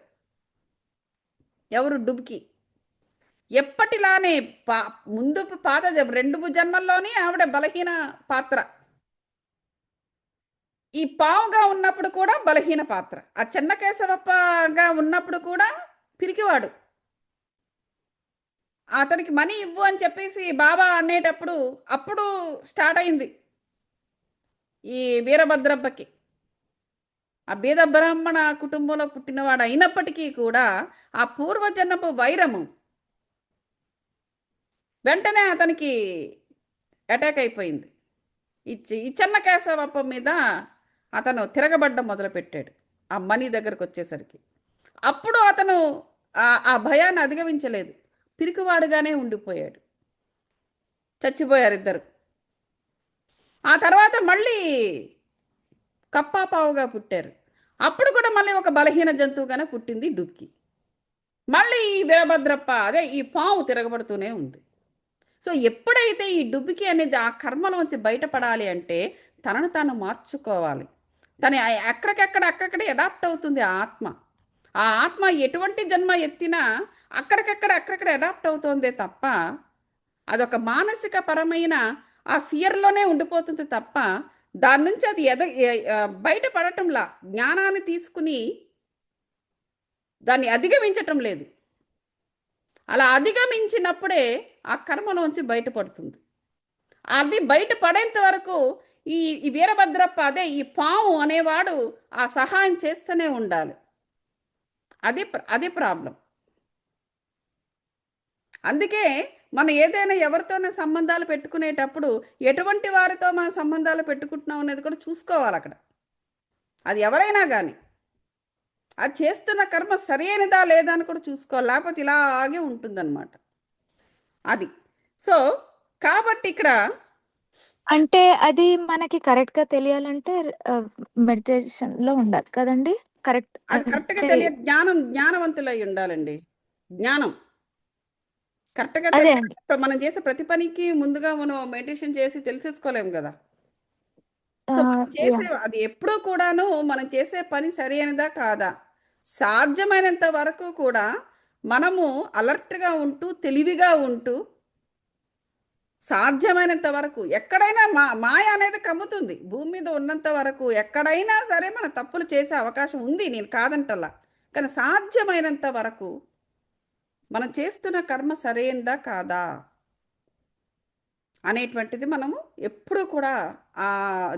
[SPEAKER 1] ఎవరు? డుబ్కి. ఎప్పటిలానే ముందు పాత 2 జన్మల్లోనే ఆవిడ బలహీన పాత్ర. ఈ పావుగా ఉన్నప్పుడు కూడా బలహీన పాత్ర. ఆ చిన్న కేశవప్పగా ఉన్నప్పుడు కూడా పిరికివాడు. అతనికి మనీ ఇవ్వు అని చెప్పేసి బాబా అనేటప్పుడు అప్పుడు స్టార్ట్ అయింది ఈ వీరభద్రప్పకి. ఆ బీద బ్రాహ్మణ కుటుంబంలో పుట్టినవాడు అయినప్పటికీ కూడా ఆ పూర్వజన్మపు వైరము వెంటనే అతనికి అటాక్ అయిపోయింది. ఈ చిన్న కేశవప్ప మీద అతను తిరగబడ్డం మొదలుపెట్టాడు ఆ మనీ దగ్గరకు వచ్చేసరికి. అప్పుడు అతను ఆ భయాన్ని అధిగమించలేదు, పిరికివాడుగానే ఉండిపోయాడు. చచ్చిపోయారు ఇద్దరు. ఆ తర్వాత మళ్ళీ కప్పాపావుగా పుట్టారు. అప్పుడు కూడా మళ్ళీ ఒక బలహీన జంతువుగానే పుట్టింది డుబ్కి. మళ్ళీ ఈ వీరభద్రప్ప అదే ఈ పాము తిరగబడుతూనే ఉంది. సో ఎప్పుడైతే ఈ డుబ్కి అనేది ఆ కర్మలోంచి బయటపడాలి అంటే తనను తాను మార్చుకోవాలి. తను అక్కడికక్కడే అడాప్ట్ అవుతుంది ఆ ఆత్మ. ఆ ఆత్మ ఎటువంటి జన్మ ఎత్తినా అక్కడికక్కడ అడాప్ట్ అవుతుందే తప్ప అదొక మానసిక పరమైన ఆ ఫియర్లోనే ఉండిపోతుంది తప్ప దాని నుంచి అది బయటపడటంలా జ్ఞానాన్ని తీసుకుని దాన్ని అధిగమించటం లేదు. అలా అధిగమించినప్పుడే ఆ కర్మలోంచి బయటపడుతుంది. అది బయటపడేంత వరకు ఈ వీరభద్రప్ప అదే ఈ పాము అనేవాడు ఆ సహాయం చేస్తూనే ఉండాలి. అదే ప్రాబ్లం. అందుకే మనం ఏదైనా ఎవరితోనే సంబంధాలు పెట్టుకునేటప్పుడు ఎటువంటి వారితో మనం సంబంధాలు పెట్టుకుంటున్నాం అనేది కూడా చూసుకోవాలి అక్కడ. అది ఎవరైనా కానీ అది చేస్తున్న కర్మ సరైనదా లేదా అని కూడా చూసుకోవాలి, లేకపోతే ఇలాగే ఉంటుందన్నమాట అది. సో కాబట్టి ఇక్కడ
[SPEAKER 2] అంటే అది మనకి కరెక్ట్ గా తెలియాలంటే మెడిటేషన్ లో ఉండాలి కదండి. కరెక్ట్
[SPEAKER 1] అది కరెక్ట్గా
[SPEAKER 2] అంటే
[SPEAKER 1] జ్ఞానవంతులై ఉండాలండి. జ్ఞానం కరెక్ట్గా
[SPEAKER 2] అదే అండి.
[SPEAKER 1] తెలియాలి. మనం చేసే ప్రతి పనికి ముందుగా మనం మెడిటేషన్ చేసి తెలిసేసుకోలేము కదా. సో మనం
[SPEAKER 2] యా.
[SPEAKER 1] చేసే అది ఎప్పుడూ కూడాను మనం చేసే పని సరైనదా కాదా సాధ్యమైనంత వరకు కూడా మనము అలర్ట్గా ఉంటూ తెలివిగా ఉంటూ సాధ్యమైనంత వరకు ఎక్కడైనా మాయ అనేది కమ్ముతుంది. భూమి మీద ఉన్నంత వరకు ఎక్కడైనా సరే మన తప్పులు చేసే అవకాశం ఉంది, నేను కాదంటలా. కానీ సాధ్యమైనంత వరకు మనం చేస్తున్న కర్మ సరైందా కాదా అనేటువంటిది మనము ఎప్పుడూ కూడా ఆ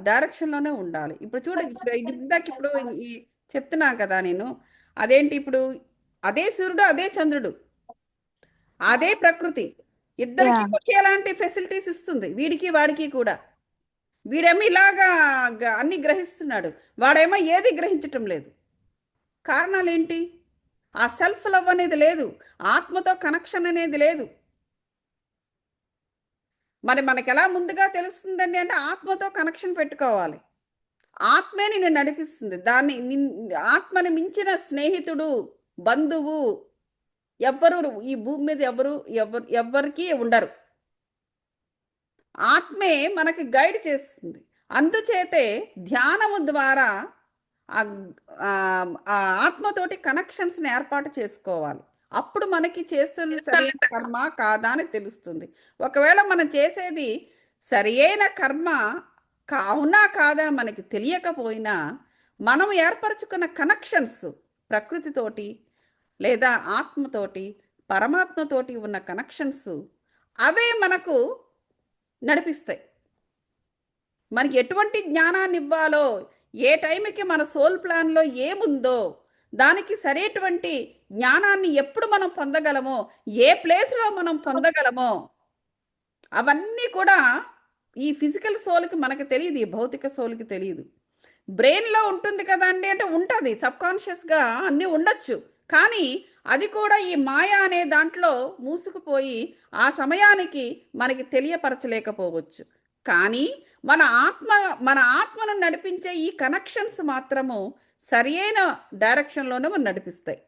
[SPEAKER 1] డైరెక్షన్లోనే ఉండాలి. ఇప్పుడు చూడు, ఇప్పుడు ఈ చెప్తున్నా కదా నేను, అదేంటి ఇప్పుడు, అదే సూర్యుడు అదే చంద్రుడు అదే ప్రకృతి
[SPEAKER 2] యా.
[SPEAKER 1] ఇద్దరికి ఒకేలాంటి ఫెసిలిటీస్ ఇస్తుంది, వీడికి వాడికి కూడా. వీడేమో ఇలాగా అన్ని గ్రహిస్తున్నాడు, వాడేమో ఏది గ్రహించటం లేదు. కారణాలు ఏంటి? ఆ సెల్ఫ్ లవ్ అనేది లేదు, ఆత్మతో కనెక్షన్ అనేది లేదు. మరి మనకి ఎలా ముందుగా తెలుస్తుందండి అంటే ఆత్మతో కనెక్షన్ పెట్టుకోవాలి. ఆత్మే నిన్ను నడిపిస్తుంది. ఆత్మని మించిన స్నేహితుడు, బంధువు ఎవ్వరు ఈ భూమి మీద ఎవ్వరికి ఉండరు. ఆత్మే మనకి గైడ్ చేస్తుంది. అందుచేతే ధ్యానము ద్వారా ఆ ఆ ఆత్మతోటి కనెక్షన్స్ని ఏర్పాటు చేసుకోవాలి. అప్పుడు మనకి చేస్తున్న సరైన కర్మ కాదా అని తెలుస్తుంది. ఒకవేళ మనం చేసేది సరి అయిన కర్మ అవునా కాదని మనకి తెలియకపోయినా, మనం ఏర్పరచుకున్న కనెక్షన్స్ ప్రకృతితోటి లేదా ఆత్మతోటి పరమాత్మతోటి ఉన్న కనెక్షన్స్ అవే మనకు నడిపిస్తాయి. మనకి ఎటువంటి జ్ఞానాన్ని ఇవ్వాలో, ఏ టైంకి మన సోల్ ప్లాన్లో ఏముందో, దానికి సరైనటువంటి జ్ఞానాన్ని ఎప్పుడు మనం పొందగలమో, ఏ ప్లేస్లో మనం పొందగలమో, అవన్నీ కూడా ఈ ఫిజికల్ సోల్కి మనకు తెలియదు, ఈ భౌతిక సోల్కి తెలియదు. బ్రెయిన్లో ఉంటుంది కదా అండి అంటే ఉంటుంది, సబ్కాన్షియస్గా అన్నీ ఉండొచ్చు. కానీ అది కూడా ఈ మాయ అనే దాంట్లో మూసుకుపోయి ఆ సమయానికి మనకి తెలియపరచలేకపోవచ్చు. కానీ మన ఆత్మను నడిపించే ఈ కనెక్షన్స్ మాత్రము సరి అయిన డైరెక్షన్లోనే మనం నడిపిస్తాయి.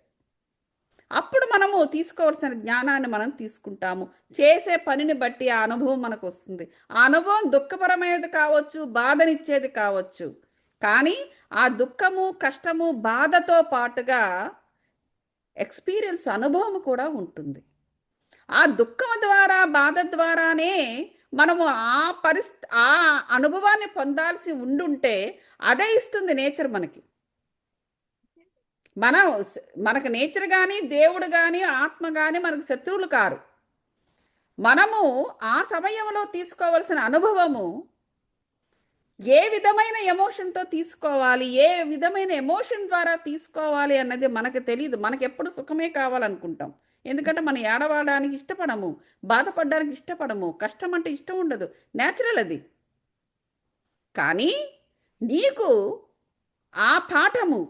[SPEAKER 1] అప్పుడు మనము తీసుకోవాల్సిన జ్ఞానాన్ని మనం తీసుకుంటాము. చేసే పనిని బట్టి ఆ అనుభవం మనకు వస్తుంది. ఆ అనుభవం దుఃఖపరమైనది కావచ్చు, బాధనిచ్చేది కావచ్చు. కానీ ఆ దుఃఖము, కష్టము, బాధతో పాటుగా ఎక్స్పీరియన్స్, అనుభవం కూడా ఉంటుంది. ఆ దుఃఖం ద్వారా, బాధ ద్వారానే మనము ఆ అనుభవాన్ని పొందాల్సి ఉండుంటే అదే ఇస్తుంది నేచర్ మనకి. మనకు నేచర్ కానీ, దేవుడు కానీ, ఆత్మ కానీ మనకు శత్రువులు కారు. మనము ఆ సమయంలో తీసుకోవాల్సిన అనుభవము ఏ విధమైన ఎమోషన్తో తీసుకోవాలి, ఏ విధమైన ఎమోషన్ ద్వారా తీసుకోవాలి అన్నది మనకు తెలియదు. మనకు ఎప్పుడు సుఖమే కావాలనుకుంటాం. ఎందుకంటే మనం ఏడవడానికి ఇష్టపడము, బాధపడడానికి ఇష్టపడము, కష్టం అంటే ఇష్టం ఉండదు, న్యాచురల్ అది. కానీ నీకు ఆ పాఠము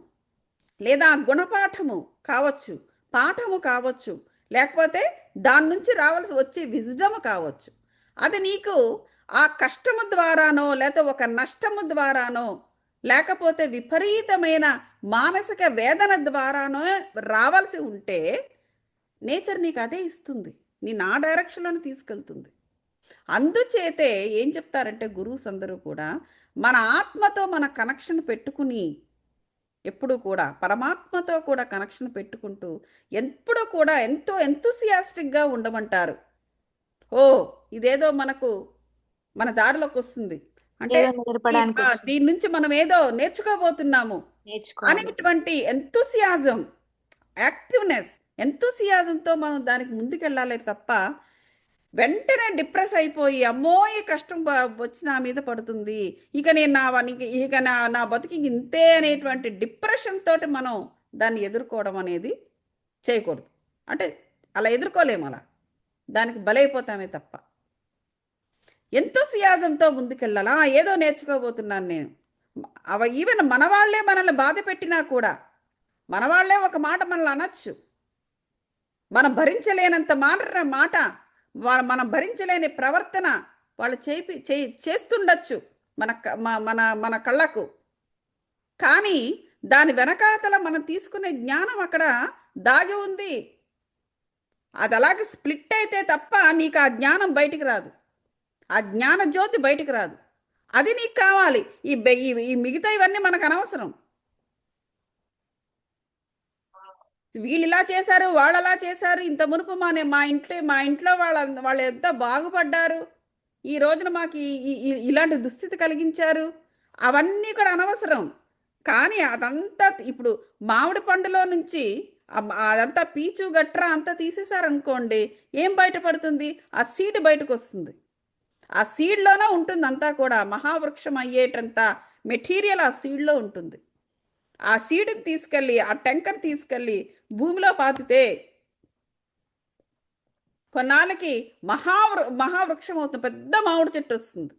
[SPEAKER 1] లేదా గుణపాఠము కావచ్చు, పాఠము కావచ్చు, లేకపోతే దాని నుంచి రావాల్సి వచ్చే విజ్డమ్ కావచ్చు, అది నీకు ఆ కష్టము ద్వారానో, లేకపోతే ఒక నష్టము ద్వారానో, లేకపోతే విపరీతమైన మానసిక వేదన ద్వారానో రావాల్సి ఉంటే నేచర్ నీకు అదే ఇస్తుంది, నేను ఆ డైరెక్షన్లోనే తీసుకెళ్తుంది. అందుచేతే ఏం చెప్తారంటే గురువుస్ అందరూ కూడా మన ఆత్మతో మన కనెక్షన్ పెట్టుకుని ఎప్పుడు కూడా పరమాత్మతో కూడా కనెక్షన్ పెట్టుకుంటూ ఎప్పుడు కూడా ఎంతో ఎంతూసియాస్టిక్గా ఉండమంటారు. ఓ, ఇదేదో మన దారిలోకి వస్తుంది అంటే
[SPEAKER 2] ఏదో నేర్పడానికి వచ్చింది,
[SPEAKER 1] దీని నుంచి మనం ఏదో నేర్చుకోబోతున్నాము
[SPEAKER 2] నేర్చుకోవాలి.
[SPEAKER 1] అనేటువంటి ఎంతూసియాజం, యాక్టివ్నెస్, ఎంతూసియాజంతో మనం దానికి ముందుకెళ్ళాలి తప్ప వెంటనే డిప్రెస్ అయిపోయి అమ్మో ఈ కష్టం వచ్చి నా మీద పడుతుంది, ఇక నేను ఇక నా బతుకి ఇంతే అనేటువంటి డిప్రెషన్ తోటి మనం దాన్ని ఎదుర్కోవడం అనేది చేయకూడదు. అంటే అలా ఎదుర్కోలేము, అలా దానికి బలైపోతామే తప్ప. ఎంతోసియాజంతో ముందుకెళ్ళాలా, ఏదో నేర్చుకోబోతున్నాను నేను. ఈవెన్ మన వాళ్ళే మనల్ని బాధ పెట్టినా కూడా, మన వాళ్ళే ఒక మాట మనల్ని అనొచ్చు, మనం భరించలేనంత మాట, మనం భరించలేని ప్రవర్తన వాళ్ళు చేస్తుండొచ్చు మన మన మన కళ్ళకు. కానీ దాని వెనకాతల మనం తీసుకునే జ్ఞానం అక్కడ దాగి ఉంది. అది అలాగే స్ప్లిట్ అయితే తప్ప నీకు ఆ జ్ఞానం బయటికి రాదు, ఆ జ్ఞాన జ్యోతి బయటికి రాదు. అది నీకు కావాలి. ఈ మిగతా ఇవన్నీ మనకు అనవసరం. వీళ్ళు ఇలా చేశారు, వాళ్ళు అలా చేశారు, ఇంత మునుపు మా ఇంట్లో వాళ్ళు ఎంత బాగుపడ్డారు, ఈ రోజున మాకు ఇలాంటి దుస్థితి కలిగించారు, అవన్నీ కూడా అనవసరం. కానీ అదంతా ఇప్పుడు మామిడి పండులో నుంచి అదంతా పీచు గట్రా అంతా తీసేశారనుకోండి, ఏం బయటపడుతుంది? ఆ సీడ్ బయటకు వస్తుంది. ఆ సీడ్లోనే ఉంటుంది అంతా కూడా. మహావృక్షం అయ్యేటంత మెటీరియల్ ఆ సీడ్లో ఉంటుంది. ఆ సీడ్ని తీసుకెళ్ళి, ఆ టెంకని తీసుకెళ్ళి భూమిలో పాతితే కొన్నాళ్ళకి మహావృక్షం అవుతుంది, పెద్ద మామిడి చెట్టు వస్తుంది.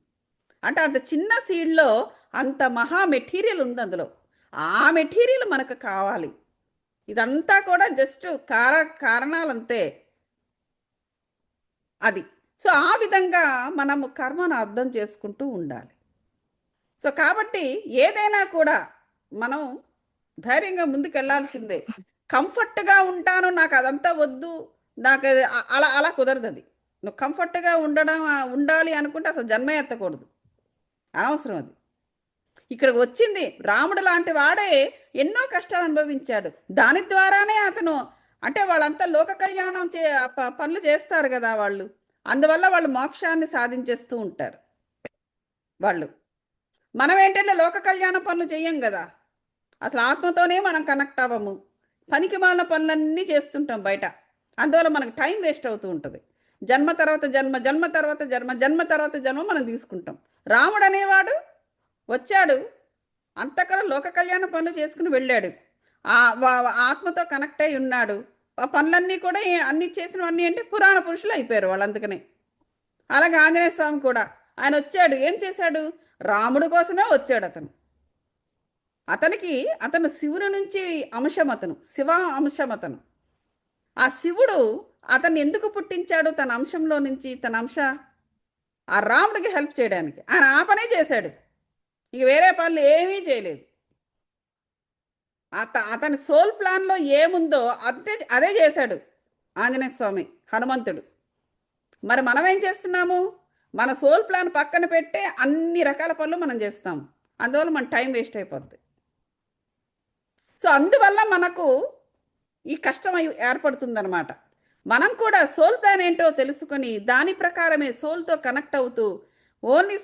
[SPEAKER 1] అంటే అంత చిన్న సీడ్లో అంత మహా మెటీరియల్ ఉంది అందులో. ఆ మెటీరియల్ మనకు కావాలి. ఇదంతా కూడా జస్ట్ కారణాలంతే అది. సో ఆ విధంగా మనము కర్మను అర్థం చేసుకుంటూ ఉండాలి. సో కాబట్టి ఏదైనా కూడా మనం ధైర్యంగా ముందుకెళ్లాల్సిందే. కంఫర్ట్గా ఉంటాను, నాకు అదంతా వద్దు, నాకు అలా అలా కుదరదు. అది నువ్వు కంఫర్ట్గా ఉండాలి అనుకుంటే అసలు జన్మే ఎత్తకూడదు, అనవసరం అది. ఇక్కడికి వచ్చింది రాముడు లాంటి వాడే ఎన్నో కష్టాలు అనుభవించాడు. దాని ద్వారానే అతను, అంటే వాళ్ళంతా లోక కళ్యాణం పనులు చేస్తారు కదా వాళ్ళు, అందువల్ల వాళ్ళు మోక్షాన్ని సాధించేస్తూ ఉంటారు వాళ్ళు. మనం ఏంటంటే లోక కళ్యాణ పనులు చెయ్యం కదా, అసలు ఆత్మతోనే మనం కనెక్ట్ అవ్వము, పనికి మాలిన పనులన్నీ చేస్తుంటాం బయట. అందువల్ల మనకు టైం వేస్ట్ అవుతూ ఉంటుంది. జన్మ తర్వాత జన్మ, జన్మ తర్వాత జన్మ, జన్మ తర్వాత జన్మ మనం తీసుకుంటాం. రాముడు అనేవాడు వచ్చాడు, అంతకన్నా లోక కళ్యాణ పనులు చేసుకుని వెళ్ళాడు, ఆత్మతో కనెక్ట్ అయి ఉన్నాడు. ఆ పనులన్నీ కూడా అన్ని చేసినవన్నీ అంటే పురాణ పురుషులు అయిపోయారు వాళ్ళు, అందుకనే. అలాగే ఆంజనేయ స్వామి కూడా ఆయన వచ్చాడు, ఏం చేశాడు? రాముడు కోసమే వచ్చాడు అతను. అతను శివుని నుంచి అంశం, అతను శివ అంశం అతను. ఆ శివుడు అతన్ని ఎందుకు పుట్టించాడు? తన అంశంలో నుంచి, తన అంశ ఆ రాముడికి హెల్ప్ చేయడానికి. ఆయన ఆ పనే చేశాడు, ఇక వేరే పనులు ఏమీ చేయలేదు. అతని సోల్ ప్లాన్లో ఏముందో అదే చేశాడు ఆంజనేయ స్వామి, హనుమంతుడు. మరి మనం ఏం చేస్తున్నాము? మన సోల్ ప్లాన్ పక్కన పెట్టే అన్ని రకాల పనులు మనం చేస్తాము, అందువల్ల మన టైం వేస్ట్ అయిపోద్ది. సో అందువల్ల మనకు ఈ కష్టం ఏర్పడుతుందన్నమాట. మనం కూడా సోల్ ప్లాన్ ఏంటో తెలుసుకొని దాని ప్రకారమే సోల్తో కనెక్ట్ అవుతూ, ఓన్లీ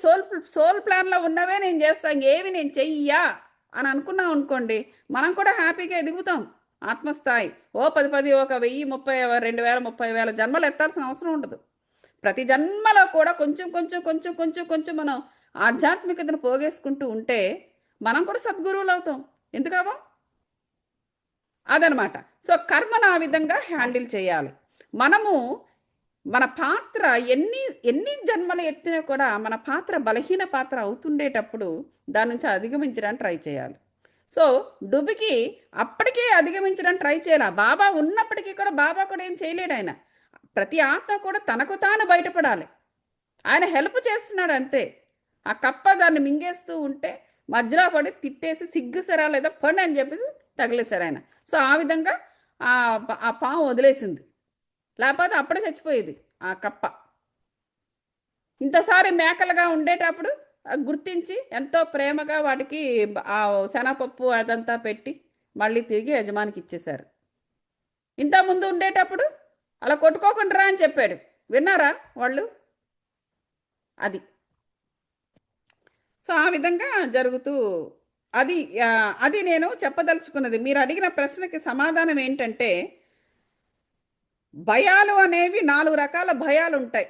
[SPEAKER 1] సోల్ ప్లాన్లో ఉన్నవే నేను చేస్తాను, ఇంకేవి నేను చెయ్యా అని అనుకున్నాం అనుకోండి, మనం కూడా హ్యాపీగా ఎదుగుతాం ఆత్మస్థాయి. 10 ఒక 1000 30 2000 30,000 జన్మలు ఎత్తాల్సిన అవసరం ఉండదు. ప్రతి జన్మలో కూడా కొంచెం కొంచెం కొంచెం కొంచెం కొంచెం మనం ఆధ్యాత్మికతను పోగేసుకుంటూ ఉంటే మనం కూడా సద్గురువులు అవుతాం. ఎందుకవా? అదనమాట. సో కర్మను ఆ విధంగా హ్యాండిల్ చేయాలి. మనము మన పాత్ర ఎన్ని జన్మలు ఎత్తినా కూడా మన పాత్ర బలహీన పాత్ర అవుతుండేటప్పుడు దాని నుంచి అధిగమించడానికి ట్రై చేయాలి. సో డుబికి అప్పటికే అధిగమించడానికి ట్రై చేయాలి. బాబా ఉన్నప్పటికీ కూడా బాబా కూడా ఏం చేయలేడు. ఆయన ప్రతి ఆత్మ కూడా తనకు తాను బయటపడాలి. ఆయన హెల్ప్ చేస్తున్నాడు అంతే. ఆ కప్ప దాన్ని మింగేస్తూ ఉంటే మధ్యలో పడి తిట్టేసి సిగ్గుసరా లేదా పండి అని చెప్పేసి తగిలేశారు ఆయన. సో ఆ విధంగా ఆ పాము వదిలేసింది, లేకపోతే అప్పుడే చచ్చిపోయేది ఆ కప్ప. ఇంతసారి మేకలుగా ఉండేటప్పుడు గుర్తించి ఎంతో ప్రేమగా వాటికి ఆ శనగపప్పు అదంతా పెట్టి మళ్ళీ తిరిగి యజమానికి ఇచ్చేశారు. ఇంతకుముందు ఉండేటప్పుడు అలా కొట్టుకోకుండా రా అని చెప్పాడు, విన్నారా వాళ్ళు? అది. సో ఆ విధంగా జరుగుతూ అది నేను చెప్పదలుచుకున్నది. మీరు అడిగిన ప్రశ్నకి సమాధానం ఏంటంటే, భయాలు అనేవి 4 రకాల భయాలు ఉంటాయి.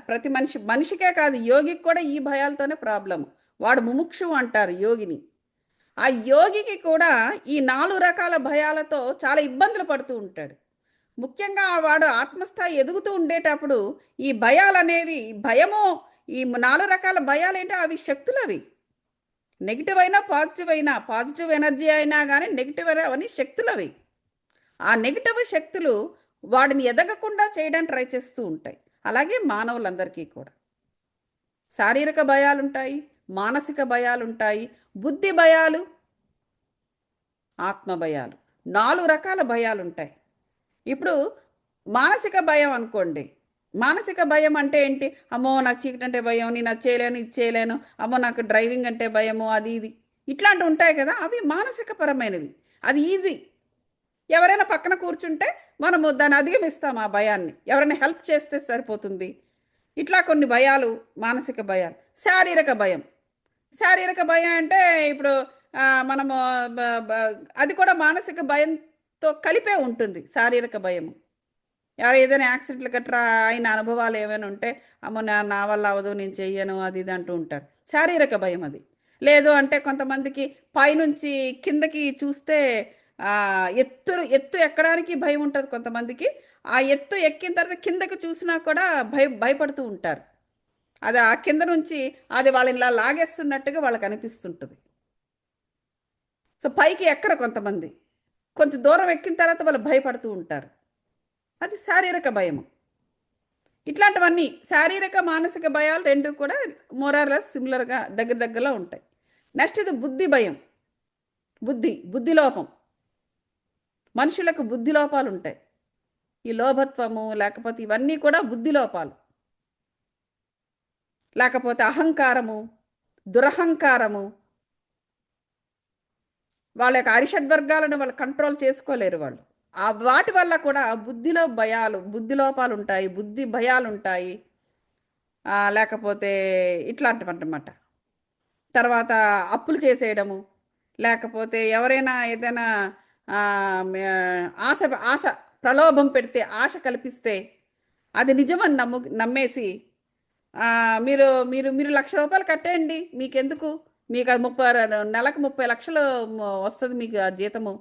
[SPEAKER 1] ప్రతి మనిషికే కాదు, యోగికి కూడా ఈ భయాలతోనే ప్రాబ్లం. వాడు ముముక్షు అంటారు యోగిని. ఆ యోగికి కూడా ఈ 4 రకాల భయాలతో చాలా ఇబ్బందులు పడుతూ ఉంటాడు. ముఖ్యంగా వాడు ఆత్మస్థాయి ఎదుగుతూ ఉండేటప్పుడు ఈ భయాలనేవి, భయము, ఈ 4 రకాల భయాలు ఏంటో అవి శక్తులు. అవి నెగిటివ్ అయినా పాజిటివ్ అయినా, పాజిటివ్ ఎనర్జీ అయినా కానీ నెగిటివ్ అయినా అవన్నీ శక్తులు. అవి ఆ నెగిటివ్ శక్తులు వాడిని ఎదగకుండా చేయడానికి ట్రై చేస్తూ ఉంటాయి. అలాగే మానవులందరికీ కూడా శారీరక భయాలుంటాయి, మానసిక భయాలుంటాయి, బుద్ధి భయాలు, ఆత్మ భయాలు, 4 రకాల భయాలుంటాయి. ఇప్పుడు మానసిక భయం అనుకోండి. మానసిక భయం అంటే ఏంటి? అమ్మో నాకు చీకటి అంటే భయం, నేను అది చేయలేను, ఇది చేయలేను, అమ్మో నాకు డ్రైవింగ్ అంటే భయము, అది ఇది ఇట్లాంటివి ఉంటాయి కదా, అవి మానసిక పరమైనవి. అది ఈజీ. ఎవరైనా పక్కన కూర్చుంటే మనము దాన్ని అధిగమిస్తాం. ఆ భయాన్ని ఎవరైనా హెల్ప్ చేస్తే సరిపోతుంది. ఇట్లా కొన్ని భయాలు, మానసిక భయాలు. శారీరక భయం. శారీరక భయం అంటే ఇప్పుడు మనము అది కూడా మానసిక భయంతో కలిపే ఉంటుంది. శారీరక భయం ఎవరు ఏదైనా యాక్సిడెంట్లు గట్రా అయిన అనుభవాలు ఏమైనా ఉంటే అమ్మో నా వల్ల అవ్వదు, నేను చెయ్యను, అది ఇది అంటూ ఉంటారు. శారీరక భయం అది. లేదు అంటే కొంతమందికి పైనుంచి కిందకి చూస్తే ఎత్తు ఎక్కడానికి భయం ఉంటుంది కొంతమందికి. ఆ ఎత్తు ఎక్కిన తర్వాత కిందకి చూసినా కూడా భయపడుతూ ఉంటారు. అది ఆ కింద నుంచి అది వాళ్ళని ఇలా లాగేస్తున్నట్టుగా వాళ్ళకి అనిపిస్తుంటుంది. సో పైకి ఎక్కరు కొంతమంది. కొంచెం దూరం ఎక్కిన తర్వాత వాళ్ళు భయపడుతూ ఉంటారు. అది శారీరక భయము. ఇట్లాంటివన్నీ శారీరక మానసిక భయాలు రెండు కూడా మోరార్లెస్ సిమిలర్గా దగ్గరలో ఉంటాయి. నెక్స్ట్ ఇది బుద్ధి భయం. బుద్ధి లోపం. మనుషులకు బుద్ధి లోపాలు ఉంటాయి. ఈ లోభత్వము లేకపోతే ఇవన్నీ కూడా బుద్ధి లోపాలు. లేకపోతే అహంకారము, దురహంకారము. వాళ్ళ యొక్క అరిషడ్వర్గాలను వాళ్ళు కంట్రోల్ చేసుకోలేరు వాళ్ళు. వాటి వల్ల కూడా బుద్ధిలో భయాలు, బుద్ధి లోపాలు ఉంటాయి, బుద్ధి భయాలు ఉంటాయి. లేకపోతే ఇట్లాంటివన్నమాట. తర్వాత అప్పులు చేసేయడము, లేకపోతే ఎవరైనా ఏదైనా ఆశ ఆశ ప్రలోభం పెడితే, ఆశ కల్పిస్తే అది నిజమని నమ్మేసి మీరు మీరు మీరు ₹1,00,000 కట్టేయండి, మీకెందుకు, మీకు అది నెలకు 30 లక్షలు వస్తుంది మీకు ఆ జీతము,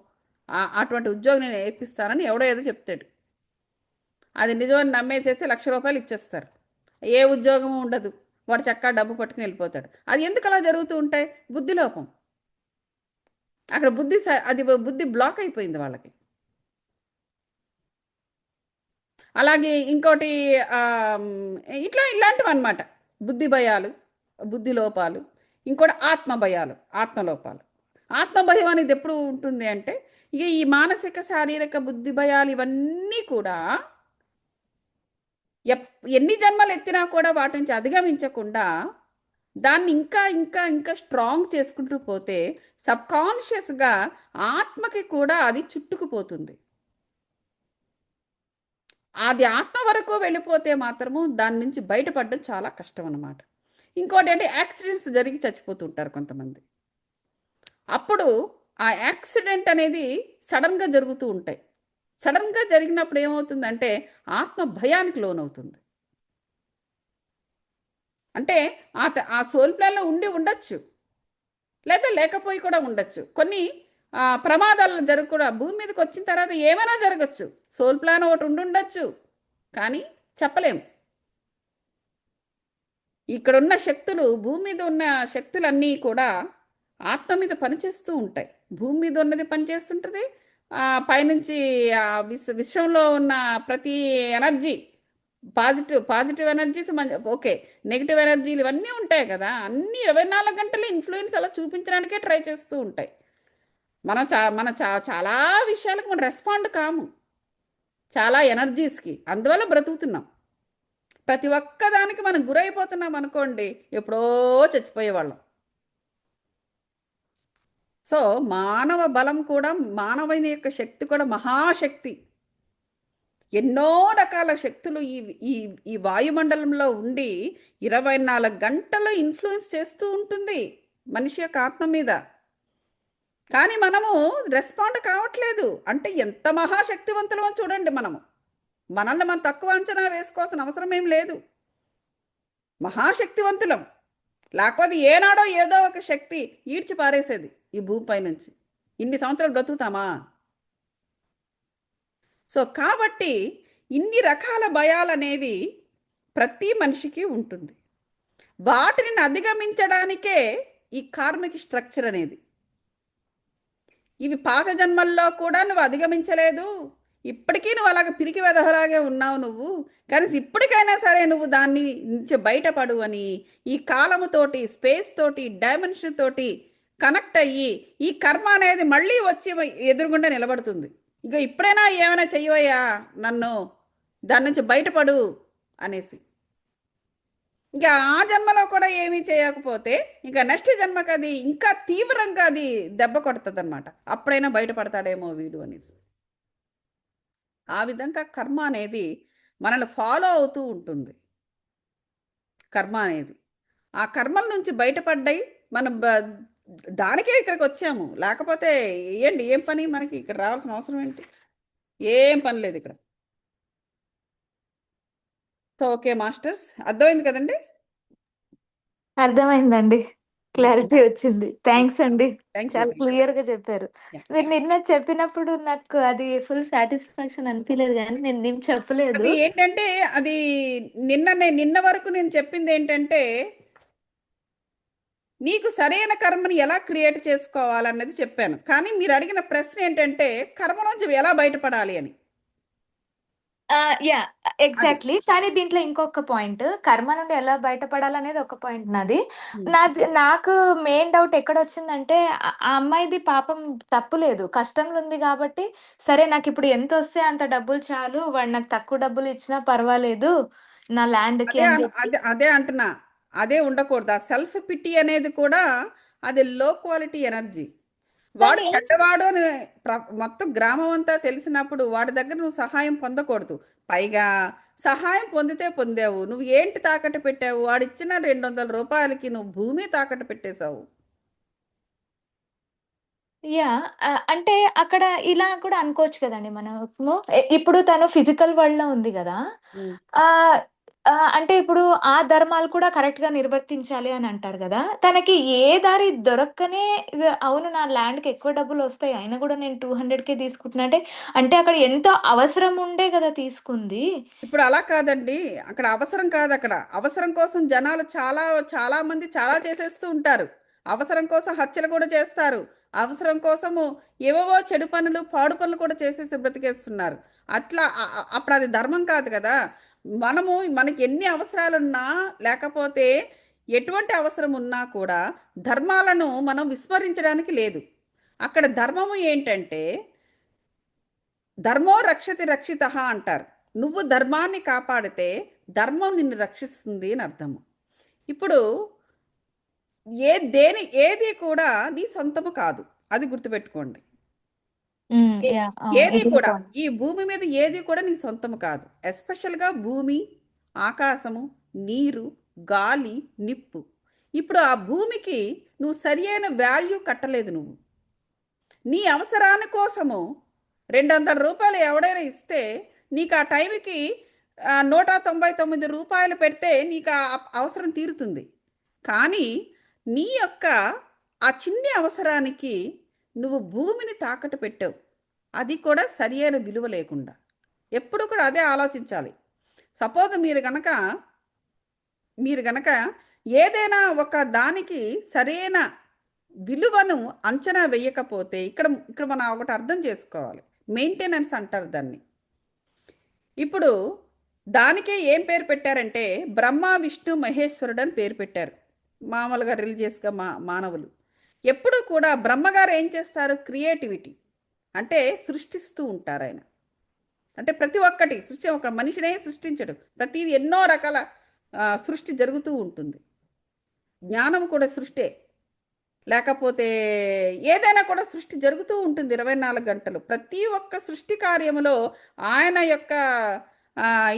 [SPEAKER 1] అటువంటి ఉద్యోగం నేను వేపిస్తానని ఎవడో ఏదో చెప్తాడు. అది నిజమని నమ్మేసేసి ₹1,00,000 ఇచ్చేస్తారు. ఏ ఉద్యోగము ఉండదు. వాడు చక్కగా డబ్బు పట్టుకుని వెళ్ళిపోతాడు. అది ఎందుకు అలా జరుగుతూ ఉంటాయి? బుద్ధి లోపం. అక్కడ బుద్ధి బ్లాక్ అయిపోయింది వాళ్ళకి. అలాగే ఇంకోటి ఇలాంటివి అనమాట. బుద్ధి భయాలు, బుద్ధి లోపాలు. ఇంకోటి ఆత్మ భయాలు, ఆత్మలోపాలు. ఆత్మభయం అనేది ఎప్పుడు ఉంటుంది అంటే ఇక ఈ మానసిక శారీరక బుద్ధి భయాలు ఇవన్నీ కూడా ఎన్ని జన్మలు ఎత్తినా కూడా వాటి నుంచి అధిగమించకుండా దాన్ని ఇంకా ఇంకా ఇంకా స్ట్రాంగ్ చేసుకుంటూ పోతే సబ్కాన్షియస్గా ఆత్మకి కూడా అది చుట్టుకుపోతుంది. అది ఆత్మ వరకు వెళ్ళిపోతే మాత్రము దాని నుంచి బయటపడడం చాలా కష్టం అన్నమాట. ఇంకోటి అంటే యాక్సిడెంట్స్ జరిగి చచ్చిపోతుంటారు కొంతమంది. అప్పుడు ఆ యాక్సిడెంట్ అనేది సడన్గా జరుగుతూ ఉంటాయి. సడన్గా జరిగినప్పుడు ఏమవుతుందంటే ఆత్మ భయానికి లోనవుతుంది. అంటే ఆ సోల్ ప్లాన్లో ఉండొచ్చు, లేదా లేకపోయి కూడా ఉండొచ్చు. కొన్ని ప్రమాదాలు కూడా భూమి మీదకి వచ్చిన తర్వాత ఏమైనా జరగచ్చు. సోల్ ప్లాన్ ఒకటి ఉండొచ్చు, కానీ చెప్పలేము. ఇక్కడున్న శక్తులు, భూమి మీద ఉన్న శక్తులన్నీ కూడా ఆత్మ మీద పనిచేస్తూ ఉంటాయి. భూమి మీద ఉన్నది పనిచేస్తుంటుంది, పైనుంచి విశ్వంలో ఉన్న ప్రతి energy, positive energies okay, negative ఎనర్జీలు ఇవన్నీ ఉంటాయి కదా, అన్నీ 24 గంటలు ఇన్ఫ్లుయెన్స్ అలా చూపించడానికే ట్రై చేస్తూ ఉంటాయి. మన చాలా విషయాలకు మనం రెస్పాండ్ కాము, చాలా ఎనర్జీస్కి. అందువల్ల బ్రతుకుతున్నాం. ప్రతి ఒక్కదానికి మనం గురైపోతున్నాం అనుకోండి, ఎప్పుడో చచ్చిపోయేవాళ్ళం. సో మానవ బలం కూడా, మానవుని యొక్క శక్తి కూడా మహాశక్తి. ఎన్నో రకాల శక్తులు ఈ వాయుమండలంలో ఉండి 24 గంటలు ఇన్ఫ్లుయెన్స్ చేస్తూ ఉంటుంది మనిషి యొక్క ఆత్మ మీద. కానీ మనము రెస్పాండ్ కావట్లేదు. అంటే ఎంత మహాశక్తివంతులమో చూడండి. మనల్ని మనం తక్కువ అంచనా వేసుకోవాల్సిన అవసరం ఏం లేదు. మహాశక్తివంతులం. లేకపోతే ఏనాడో ఏదో ఒక శక్తి ఈడ్చి పారేసేది ఈ భూమిపై నుంచి. ఇన్ని సంవత్సరాలు బ్రతుకుతామా? సో కాబట్టి ఇన్ని రకాల భయాలు అనేవి ప్రతి మనిషికి ఉంటుంది. వాటిని అధిగమించడానికే ఈ కార్మిక్ స్ట్రక్చర్ అనేది. ఇవి పాత జన్మల్లో కూడా నువ్వు అధిగమించలేదు, ఇప్పటికీ నువ్వు అలాగ పిరికి వెధవలాగే ఉన్నావు నువ్వు, కానీ ఇప్పటికైనా సరే నువ్వు దాన్ని నుంచి బయటపడు అని ఈ కాలముతోటి, స్పేస్ తోటి, డైమెన్షన్ తోటి కనెక్ట్ అయ్యి ఈ కర్మ అనేది మళ్ళీ వచ్చి ఎదురుగుండా నిలబడుతుంది. ఇక ఇప్పుడైనా ఏమైనా చెయ్యవయ్యా, నన్ను దాని నుంచి బయటపడు అనేసి. ఇంకా ఆ జన్మలో కూడా ఏమీ చేయకపోతే ఇంకా నెక్స్ట్ జన్మకి అది ఇంకా తీవ్రంగా అది దెబ్బ కొడుతుంది అనమాట. అప్పుడైనా బయటపడతాడేమో వీడు అనేసి. ఆ విధంగా కర్మ అనేది మనల్ని ఫాలో అవుతూ ఉంటుంది. కర్మ అనేది ఆ కర్మల నుంచి బయటపడ్డాయి మనం దానికే ఇక్కడికి వచ్చాము. లేకపోతే ఏంటి ఏం పని మనకి ఇక్కడ రావాల్సిన అవసరం ఏంటి? ఏం పని లేదు ఇక్కడ. సో ఓకే మాస్టర్స్, అర్థమైంది కదండి?
[SPEAKER 2] అర్థమైందండి. క్లారిటీ వచ్చింది. థ్యాంక్స్ అండి.
[SPEAKER 1] Thank you.
[SPEAKER 2] చాలా క్లియర్ గా చెప్పారు. మీరు నిన్న చెప్పినప్పుడు నాకు అది ఫుల్ సాటిస్ఫాక్షన్ అనిపించలేదు, కానీ నేను చెప్పలేదు.
[SPEAKER 1] అది ఏంటంటే అది నిన్న వరకు నేను చెప్పింది ఏంటంటే నీకు సరైన కర్మని ఎలా క్రియేట్ చేసుకోవాలన్నది చెప్పాను. కానీ మీరు అడిగిన ప్రశ్న ఏంటంటే కర్మ నుంచి ఎలా బయటపడాలి అని.
[SPEAKER 2] యా,
[SPEAKER 1] అది
[SPEAKER 2] ఎగ్జాక్ట్లీ. కానీ దీంట్లో ఇంకొక పాయింట్, కర్మ నుండి ఎలా బయటపడాలనేది ఒక పాయింట్ నాది.
[SPEAKER 1] ఉమ్.
[SPEAKER 2] నాకు మెయిన్ డౌట్ ఎక్కడ వచ్చిందంటే, ఆ అమ్మాయిది పాపం తప్పు లేదు, కష్టంలో ఉంది కాబట్టి, సరే నాకు ఇప్పుడు ఎంత వస్తే అంత డబ్బులు చాలు, వాడు నాకు తక్కువ డబ్బులు ఇచ్చినా పర్వాలేదు నా ల్యాండ్ కి అని చెప్పి.
[SPEAKER 1] అదే అంటున్నా. అదే ఉండకూడదు. ఆ సెల్ఫ్ పిట్టి అనేది కూడా అది లో క్వాలిటీ ఎనర్జీ. వాడు
[SPEAKER 2] కానీ
[SPEAKER 1] చెడ్డవాడు అని మొత్తం గ్రామం అంతా తెలిసినప్పుడు వాడి దగ్గర నువ్వు సహాయం పొందకూడదు. పైగా సహాయం పొందితే పొందావు, నువ్వు ఏంటి తాకట్టు పెట్టావు? వాడిచ్చిన 200 రూపాయలకి నువ్వు భూమి తాకట్టు పెట్టేశావు.
[SPEAKER 2] యాహ్! అంటే అక్కడ ఇలా కూడా అనుకోవచ్చు కదండీ మనము. ఇప్పుడు తను ఫిజికల్ వరల్డ్‌లో ఉంది గదా!
[SPEAKER 1] ఉమ్.
[SPEAKER 2] ఆహ్, అంటే ఇప్పుడు ఆ ధర్మాలు కూడా కరెక్ట్‌గా నిర్వర్తించాలి అని అంటారు గదా! తనకి ఏ దారి దొరక్కనే అవును నా ల్యాండ్‌కి ఎక్కువ డబ్బులొస్తాయి, అయినా గూడా నేను 200కే తీసుకుంటున్నా అంటే, అంటే అక్కడ ఎంతో అవసరం ఉండే గదా తీసుకుంది.
[SPEAKER 1] ఇప్పుడు అలా కాదండి. అక్కడ అవసరం కాదు అక్కడ. అవసరం కోసం జనాలు చాలా చాలా మంది చాలా చేసేస్తూ ఉంటారు. అవసరం కోసం హత్యలు కూడా చేస్తారు. అవసరం కోసము ఏవేవో చెడు పనులు, పాడు పనులు కూడా చేసేసి బ్రతికేస్తున్నారు. అట్లా అప్పుడు అది ధర్మం కాదు కదా! మనకి ఎన్ని అవసరాలున్నా లేకపోతే ఎటువంటి అవసరం ఉన్నా కూడా ధర్మాలను మనం విస్మరించడానికి లేదు. అక్కడ ధర్మము ఏంటంటే ధర్మో రక్షతి రక్షితః అంటారు. నువ్వు ధర్మాన్ని కాపాడితే ధర్మం నిన్ను రక్షిస్తుంది అని అర్థము. ఇప్పుడు ఏది కూడా నీ సొంతము కాదు. అది గుర్తుపెట్టుకోండి.
[SPEAKER 2] యాహ్! అవును.
[SPEAKER 1] ఏది
[SPEAKER 2] నిజమే
[SPEAKER 1] కూడా
[SPEAKER 2] పాయింట్.
[SPEAKER 1] ఈ భూమి మీద ఏది కూడా నీ సొంతము కాదు. ఎస్పెషల్‌గా భూమి, ఆకాశము, నీరు, గాలి, నిప్పు. ఇప్పుడు ఆ భూమికి నువ్వు సరియైన వాల్యూ కట్టలేదు నువ్వు. నీ అవసరాని కోసము రూ. 200 ఎవడైనా ఇస్తే నీకు ఆ టైంకి 199 పెడితే నీకు ఆ అవసరం తీరుతుంది. కానీ నీ యొక్క ఆ చిన్ని అవసరానికి నువ్వు భూమిని తాకట్టు పెట్టావు. అది కూడా సరి అయిన విలువ లేకుండా. ఎప్పుడు కూడా అదే ఆలోచించాలి. సపోజ్ మీరు గనక ఏదైనా ఒక దానికి సరైన విలువను అంచనా వేయకపోతే ఇక్కడ ఇక్కడ మనం ఒకటి అర్థం చేసుకోవాలి. మెయింటెనెన్స్ అంటారు దాన్ని. ఇప్పుడు దానికే ఏం పేరు పెట్టారంటే బ్రహ్మ విష్ణు మహేశ్వరుడు అని పేరు పెట్టారు. మామూలుగా రిలీజియస్గా మానవులు ఎప్పుడు కూడా బ్రహ్మగారు ఏం చేస్తారు? క్రియేటివిటీ అంటే సృష్టిస్తూ ఉంటారు ఆయన. అంటే ప్రతి ఒక్కటి సృష్టి, ఒక మనిషినే సృష్టించడు, ప్రతిది ఎన్నో రకాల సృష్టి జరుగుతూ ఉంటుంది. జ్ఞానం కూడా సృష్టే. లేకపోతే ఏదైనా కూడా సృష్టి జరుగుతూ ఉంటుంది 24 గంటలు. ప్రతి ఒక్క సృష్టి కార్యములో ఆయన యొక్క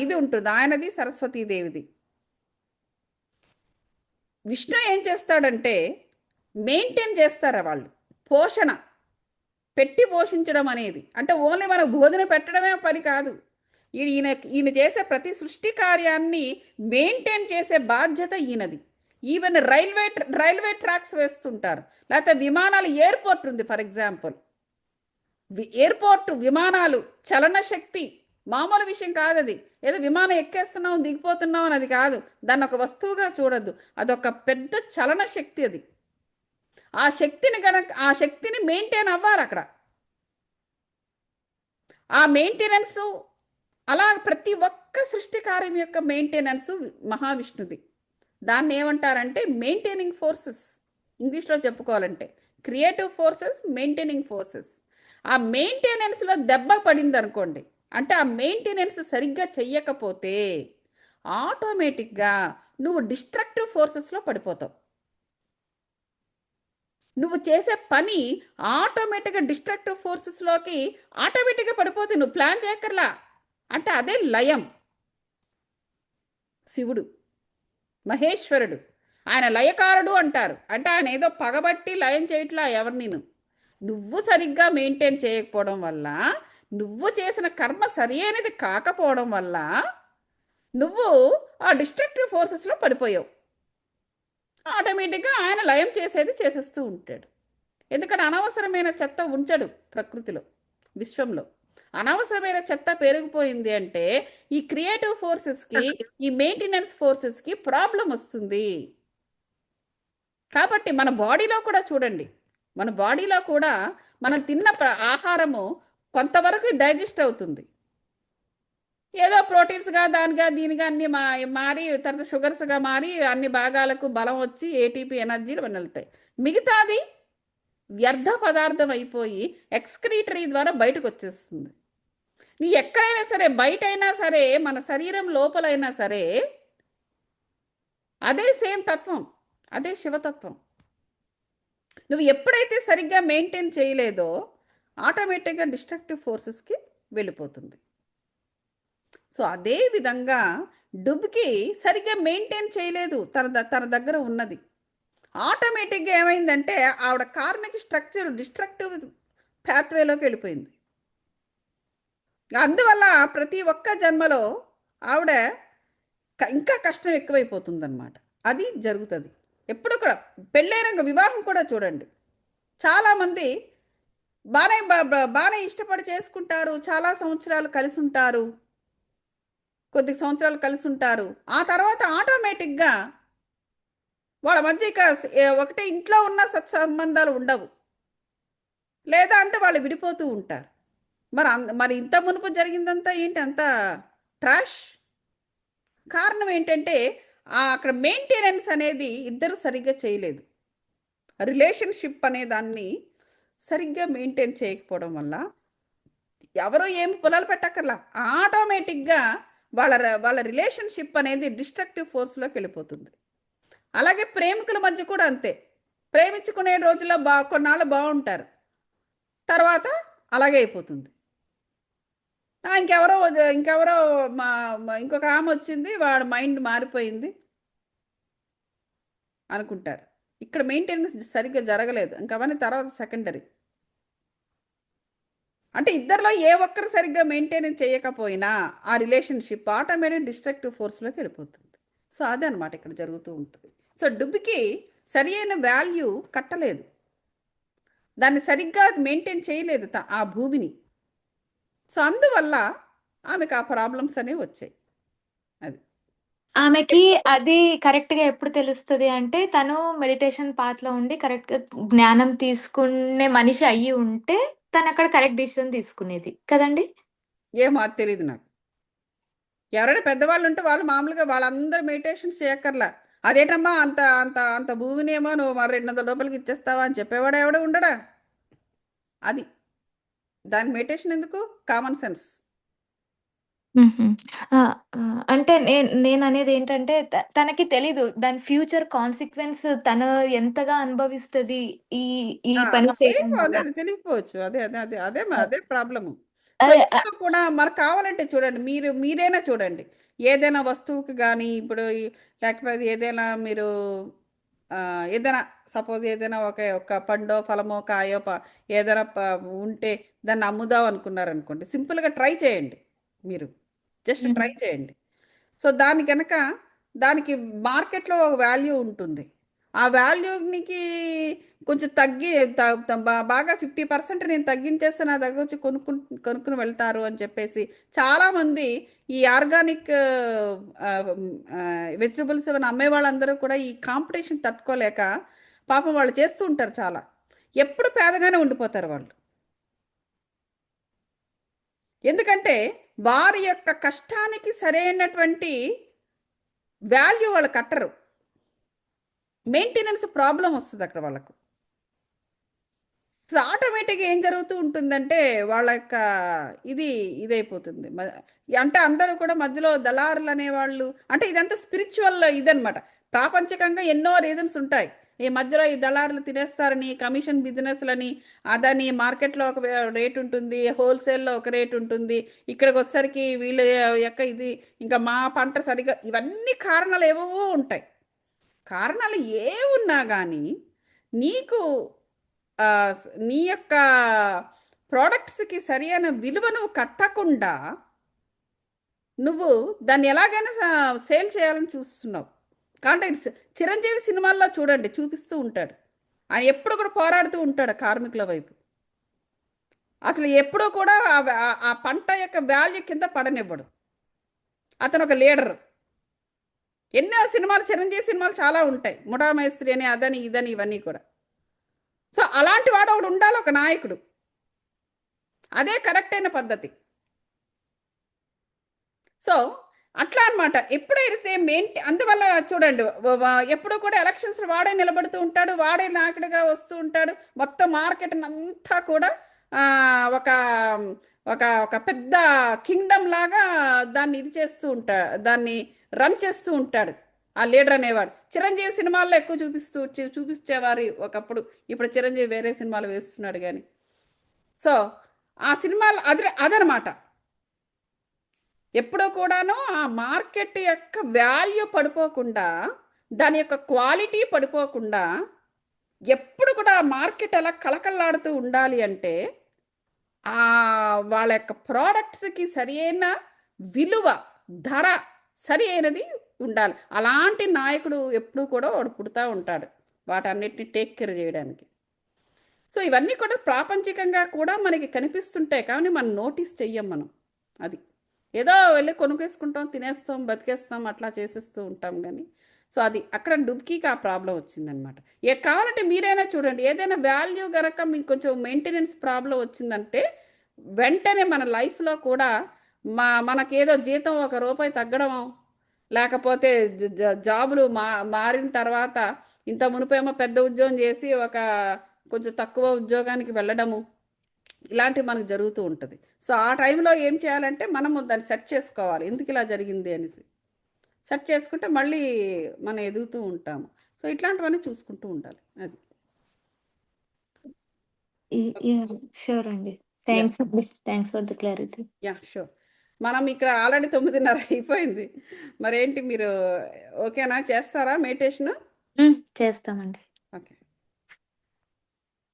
[SPEAKER 1] ఇది ఉంటుంది. ఆయనది సరస్వతీదేవిది. విష్ణు ఏం చేస్తాడంటే మెయింటైన్ చేస్తారు వాళ్ళు. పోషణ పెట్టి పోషించడం అనేది అంటే ఓన్లీ మనకు భోజన పెట్టడమే పని కాదు. ఈయన చేసే ప్రతి సృష్టి కార్యాన్ని మెయింటైన్ చేసే బాధ్యత ఈయనది. ఈవెన్ రైల్వే ట్రాక్స్ వేస్తుంటారు, లేకపోతే విమానాలు, ఎయిర్పోర్ట్ ఉంది ఫర్ ఎగ్జాంపుల్. ఎయిర్పోర్ట్, విమానాలు, చలన శక్తి మామూలు విషయం కాదు అది. ఏదో విమానం ఎక్కేస్తున్నాం దిగిపోతున్నాం అని అది కాదు. దాన్ని ఒక వస్తువుగా చూడద్దు, అదొక పెద్ద చలన శక్తి అది. ఆ శక్తిని మెయింటైన్ అవ్వాలి అక్కడ. ఆ మెయింటెనెన్స్ అలా ప్రతి ఒక్క సృష్టి కార్యం యొక్క మెయింటెనెన్స్ మహావిష్ణుది. దాన్ని ఏమంటారంటే మెయింటైనింగ్ ఫోర్సెస్. ఇంగ్లీష్లో చెప్పుకోవాలంటే క్రియేటివ్ ఫోర్సెస్, మెయింటైనింగ్ ఫోర్సెస్. ఆ మెయింటెనెన్స్లో దెబ్బ పడింది అనుకోండి, అంటే ఆ మెయింటెనెన్స్ సరిగ్గా చెయ్యకపోతే ఆటోమేటిక్గా నువ్వు డిస్ట్రక్టివ్ ఫోర్సెస్లో పడిపోతావు. నువ్వు చేసే పని ఆటోమేటిక్గా డిస్ట్రక్టివ్ ఫోర్సెస్లోకి ఆటోమేటిక్గా పడిపోతుంది, నువ్వు ప్లాన్ చేయక్కర్లా. అంటే అదే లయం. శివుడు మహేశ్వరుడు ఆయన లయకారుడు అంటారు. అంటే ఆయన ఏదో పగబట్టి లయం చేయట్లా ఎవరిని. నువ్వు సరిగ్గా మెయింటైన్ చేయకపోవడం వల్ల, నువ్వు చేసిన కర్మ సరి అయినది కాకపోవడం వల్ల నువ్వు ఆ డిస్ట్రక్టివ్ ఫోర్సెస్లో పడిపోయావు. ఆటోమేటిక్గా ఆయన లయం చేసేది చేసేస్తూ ఉంటాడు. ఎందుకంటే అనవసరమైన చెత్త ఉంచడు ప్రకృతిలో, విశ్వంలో. అనవసరమైన చెత్త పెరిగిపోయింది అంటే ఈ క్రియేటివ్ ఫోర్సెస్కి, ఈ మెయింటెనెన్స్ ఫోర్సెస్కి ప్రాబ్లం వస్తుంది. కాబట్టి మన బాడీలో కూడా చూడండి, మన బాడీలో కూడా మనం తిన్న ఆహారము కొంతవరకు డైజెస్ట్ అవుతుంది. ఏదో ప్రోటీన్స్గా దానిగా దీనిగా అన్ని మారి తర్వాత షుగర్స్గా మారి అన్ని భాగాలకు బలం వచ్చి ఏటీపీ ఎనర్జీలు వెళ్తాయి. మిగతాది వ్యర్థ పదార్థం అయిపోయి ఎక్స్క్రీటరీ ద్వారా బయటకు వచ్చేస్తుంది. నీ ఎక్కడైనా సరే, బయట అయినా సరే, మన శరీరం లోపలైనా సరే అదే సేమ్ తత్వం, అదే శివతత్వం. నువ్వు ఎప్పుడైతే సరిగ్గా మెయింటైన్ చేయలేదో ఆటోమేటిక్గా డిస్ట్రక్టివ్ ఫోర్సెస్కి వెళ్ళిపోతుంది. సో అదే విధంగా డుబ్కి సరిగ్గా మెయింటైన్ చేయలేదు తన దగ్గర ఉన్నది. ఆటోమేటిక్గా ఏమైందంటే ఆవిడ కార్మిక స్ట్రక్చర్ డిస్ట్రక్టివ్ పాత్వేలోకి వెళ్ళిపోయింది. అందువల్ల ప్రతి ఒక్క జన్మలో ఆవిడ ఇంకా కష్టం ఎక్కువైపోతుందన్నమాట. అది జరుగుతుంది ఎప్పుడు కూడా. పెళ్ళైన వివాహం కూడా చూడండి, చాలామంది బాగానే ఇష్టపడి చేసుకుంటారు, చాలా సంవత్సరాలు కలిసి ఉంటారు, కొద్ది సంవత్సరాలు కలిసి ఉంటారు. ఆ తర్వాత ఆటోమేటిక్గా వాళ్ళ మధ్య ఇక ఒకటే ఇంట్లో ఉన్న సత్సంబంధాలు ఉండవు, లేదా అంటే వాళ్ళు విడిపోతూ ఉంటారు. మరి ఇంత మునుపు జరిగిందంతా ఏంటి అంత ట్రాష్? కారణం ఏంటంటే అక్కడ మెయింటెనెన్స్ అనేది ఇద్దరు సరిగ్గా చేయలేదు. రిలేషన్షిప్ అనే దాన్ని సరిగ్గా మెయింటైన్ చేయకపోవడం వల్ల ఎవరో ఏమి పొలాలు పెట్టక్కర్లా, ఆటోమేటిక్గా వాళ్ళ రిలేషన్షిప్ అనేది డిస్ట్రక్టివ్ ఫోర్స్లోకి వెళ్ళిపోతుంది. అలాగే ప్రేమికుల మధ్య కూడా అంతే. ప్రేమించుకునే రోజుల్లో కొన్నాళ్ళు బాగుంటారు, తర్వాత అలాగే అయిపోతుంది. ఇంకెవరో ఇంకొక ఆమె వచ్చింది, వాడు మైండ్ మారిపోయింది అనుకుంటారు. ఇక్కడ మెయింటెనెన్స్ సరిగ్గా జరగలేదు, ఇంకవన్నీ తర్వాత సెకండరీ. అంటే ఇద్దరిలో ఏ ఒక్కరు సరిగ్గా మెయింటైన్ చేయకపోయినా ఆ రిలేషన్షిప్ ఆటోమేటిక్ డిస్ట్రక్టివ్ ఫోర్స్లోకి వెళ్ళిపోతుంది. సో అదే అనమాట ఇక్కడ జరుగుతూ ఉంటుంది. సో డుబ్బికి సరి అయిన వాల్యూ కట్టలేదు, దాన్ని సరిగ్గా మెయింటైన్ చేయలేదు ఆ భూమిని. సో అందువల్ల ఆమెకు ఆ ప్రాబ్లమ్స్ అనేవి వచ్చాయి. అది
[SPEAKER 2] ఆమెకి అది కరెక్ట్‌గా ఎప్పుడు తెలుస్తది అంటే, తను మెడిటేషన్ పాత్‌లో ఉండి కరెక్ట్‌గా జ్ఞానం తీసుకునే మనిషి అయ్యి ఉంటే, తనక్కడ కరెక్ట్ డెసిషన్ తీసుకునేది. కదండీ!
[SPEAKER 1] ఏమో అది తెలియదు నాకు. ఎవరైనా పెద్దవాళ్ళు ఉంటే వాళ్ళు మామూలుగా వాళ్ళందరూ మెడిటేషన్స్ చేయక్కర్లా. అదేంటమ్మా అంత అంత అంత భూమిని ఏమో నువ్వు మరి 200 రూపాయలకి ఇచ్చేస్తావా అని చెప్పేవాడు ఎవడ ఉండడా? అది దానికి మెడిటేషన్ ఎందుకు? Common sense.
[SPEAKER 2] హుహు. ఆ! అంటే నేననేదేంటంటే తనకి తెలీదు. దాని ఫ్యూచర్ కాన్సిక్వెన్స్ తను ఎంతగా అనుభవిస్తది ఈ ఈ పని చేయడం వల్ల.
[SPEAKER 1] అది తెలియకపోవచ్చు. అదే ప్రాబ్లము. సో
[SPEAKER 2] అదే
[SPEAKER 1] ఇంట్లో కూడా మనకు కావాలంటే చూడండి, మీరైనా చూడండి, ఏదైనా వస్తువుకి కానీ ఇప్పుడు లేకపోతే ఏదైనా మీరు ఏదైనా సపోజ్ ఏదైనా ఒక పండో ఫలమో కాయో ఏదైనా ఉంటే దాన్ని అమ్ముదాం అనుకున్నారనుకోండి, సింపుల్గా ట్రై చేయండి. మీరు జస్ట్
[SPEAKER 2] హుహు.
[SPEAKER 1] ట్రై చేయండి. సో దానికి మార్కెట్లో ఒక వాల్యూ ఉంటుంది. ఆ వాల్యూకి కొంచెం తగ్గి బాగా 50% నేను తగ్గించేస్తే నా దగ్గర వచ్చి కొనుక్కుని వెళ్తారు అని చెప్పేసి చాలామంది ఈ ఆర్గానిక్ వెజిటబుల్స్ ఏమైనా అమ్మే వాళ్ళందరూ కూడా ఈ కాంపిటీషన్ తట్టుకోలేక పాపం వాళ్ళు చేస్తూ ఉంటారు చాలా. ఎప్పుడు పేదగానే ఉండిపోతారు వాళ్ళు. ఎందుకంటే వారి యొక్క కష్టానికి సరైనటువంటి వాల్యూ వాళ్ళు కట్టరు. మెయింటెనెన్స్ ప్రాబ్లం వస్తుంది అక్కడ వాళ్ళకు. సో ఆటోమేటిక్గా ఏం జరుగుతూ ఉంటుందంటే వాళ్ళ యొక్క ఇది ఇదైపోతుంది అంటే అందరూ కూడా మధ్యలో దళారులు అనేవాళ్ళు, అంటే ఇదంతా స్పిరిచువల్ ఇదనమాట. ప్రాపంచికంగా ఎన్నో రీజన్స్ ఉంటాయి. ఈ మధ్యలో ఈ దళారులు తినేస్తారని, కమిషన్ బిజినెస్లని, అదని మార్కెట్లో ఒక రేట్ ఉంటుంది, హోల్సేల్లో ఒక రేట్ ఉంటుంది, ఇక్కడికి వచ్చేసరికి వీళ్ళ యొక్క ఇది, ఇంకా మా పంట సరిగా, ఇవన్నీ కారణాలు ఏవో ఉంటాయి. కారణాలు ఏ ఉన్నా కానీ నీకు నీ యొక్క ప్రోడక్ట్స్కి సరి అయిన విలువ నువ్వు కట్టకుండా నువ్వు దాన్ని ఎలాగైనా సేల్ చేయాలని చూస్తున్నావు. కాబట్టి చిరంజీవి సినిమాల్లో చూడండి, చూపిస్తూ ఉంటాడు. ఆయన ఎప్పుడు కూడా పోరాడుతూ ఉంటాడు కార్మికుల వైపు. అసలు ఎప్పుడూ కూడా ఆ పంట యొక్క వాల్యూ కింద పడనివ్వడు. అతను ఒక లీడర్. ఎన్నో సినిమాలు, చిరంజీవి సినిమాలు చాలా ఉంటాయి, ముఠా మేస్త్రి అని, అదని ఇదని ఇవన్నీ కూడా. సో అలాంటి వాడు ఒకడు ఉండాలి, ఒక నాయకుడు. అదే కరెక్ట్ అయిన పద్ధతి. సో అట్లా అనమాట. ఎప్పుడైతే అందువల్ల చూడండి, ఎప్పుడూ కూడా ఎలక్షన్స్ వాడే నిలబడుతూ ఉంటాడు, వాడే నాయకుడిగా వస్తూ ఉంటాడు. మొత్తం మార్కెట్ అంతా కూడా ఒక ఒక ఒక పెద్ద కింగ్డమ్ లాగా దాన్ని ఇది చేస్తూ ఉంటాడు, దాన్ని రన్ చేస్తూ ఉంటాడు ఆ లీడర్ అనేవాడు. చిరంజీవి సినిమాల్లో ఎక్కువ చూపించేవారు ఒకప్పుడు. ఇప్పుడు చిరంజీవి వేరే సినిమాలు వేస్తున్నాడు కానీ. సో ఆ సినిమాలు అదనమాట. ఎప్పుడూ కూడాను ఆ మార్కెట్ యొక్క వాల్యూ పడిపోకుండా, దాని యొక్క క్వాలిటీ పడిపోకుండా, ఎప్పుడు కూడా ఆ మార్కెట్ అలా కళకళలాడుతూ ఉండాలి అంటే వాళ్ళ యొక్క ప్రోడక్ట్స్కి సరి అయిన విలువ, ధర సరి అయినది ఉండాలి. అలాంటి నాయకుడు ఎప్పుడూ కూడా వాడు పుడుతూ ఉంటాడు, వాటన్నిటిని టేక్ కేర్ చేయడానికి. సో ఇవన్నీ కూడా ప్రాపంచికంగా కూడా మనకి కనిపిస్తుంటాయి, కానీ మనం నోటీస్ చెయ్యం. మనం అది ఏదో వెళ్ళి కొనుక్కేసుకుంటాం, తినేస్తాం, బతికేస్తాం, అట్లా చేసేస్తూ ఉంటాం కానీ. సో అది అక్కడ డుబ్కీకి ఆ ప్రాబ్లం వచ్చిందనమాట. కావాలంటే మీరైనా చూడండి, ఏదైనా వాల్యూ గనక మీకు కొంచెం మెయింటెనెన్స్ ప్రాబ్లం వచ్చిందంటే వెంటనే మన లైఫ్లో కూడా మనకేదో జీతం ₹1 తగ్గడం, లేకపోతే జాబులు మారిన తర్వాత ఇంత మునుపేమో పెద్ద ఉద్యోగం చేసి ఒక కొంచెం తక్కువ ఉద్యోగానికి వెళ్ళడము, ఇలాంటివి మనకు జరుగుతూ ఉంటుంది. సో ఆ టైంలో ఏం చేయాలంటే మనము దాన్ని సెట్ చేసుకోవాలి, ఎందుకు ఇలా జరిగింది అనేసి సెట్ చేసుకుంటే మళ్ళీ మనం ఎదుగుతూ ఉంటాము. సో ఇట్లాంటివన్నీ చూసుకుంటూ ఉండాలి. అది
[SPEAKER 2] షూర్ అండి.
[SPEAKER 1] యా
[SPEAKER 2] థ్యాంక్స్ అండి. Thanks for the clarity.
[SPEAKER 1] Yeah sure. మనం ఇక్కడ ఆల్రెడీ 9:30 అయిపోయింది. మరేంటి మీరు ఓకేనా, చేస్తారా మెడిటేషన్?
[SPEAKER 2] చేస్తామండి.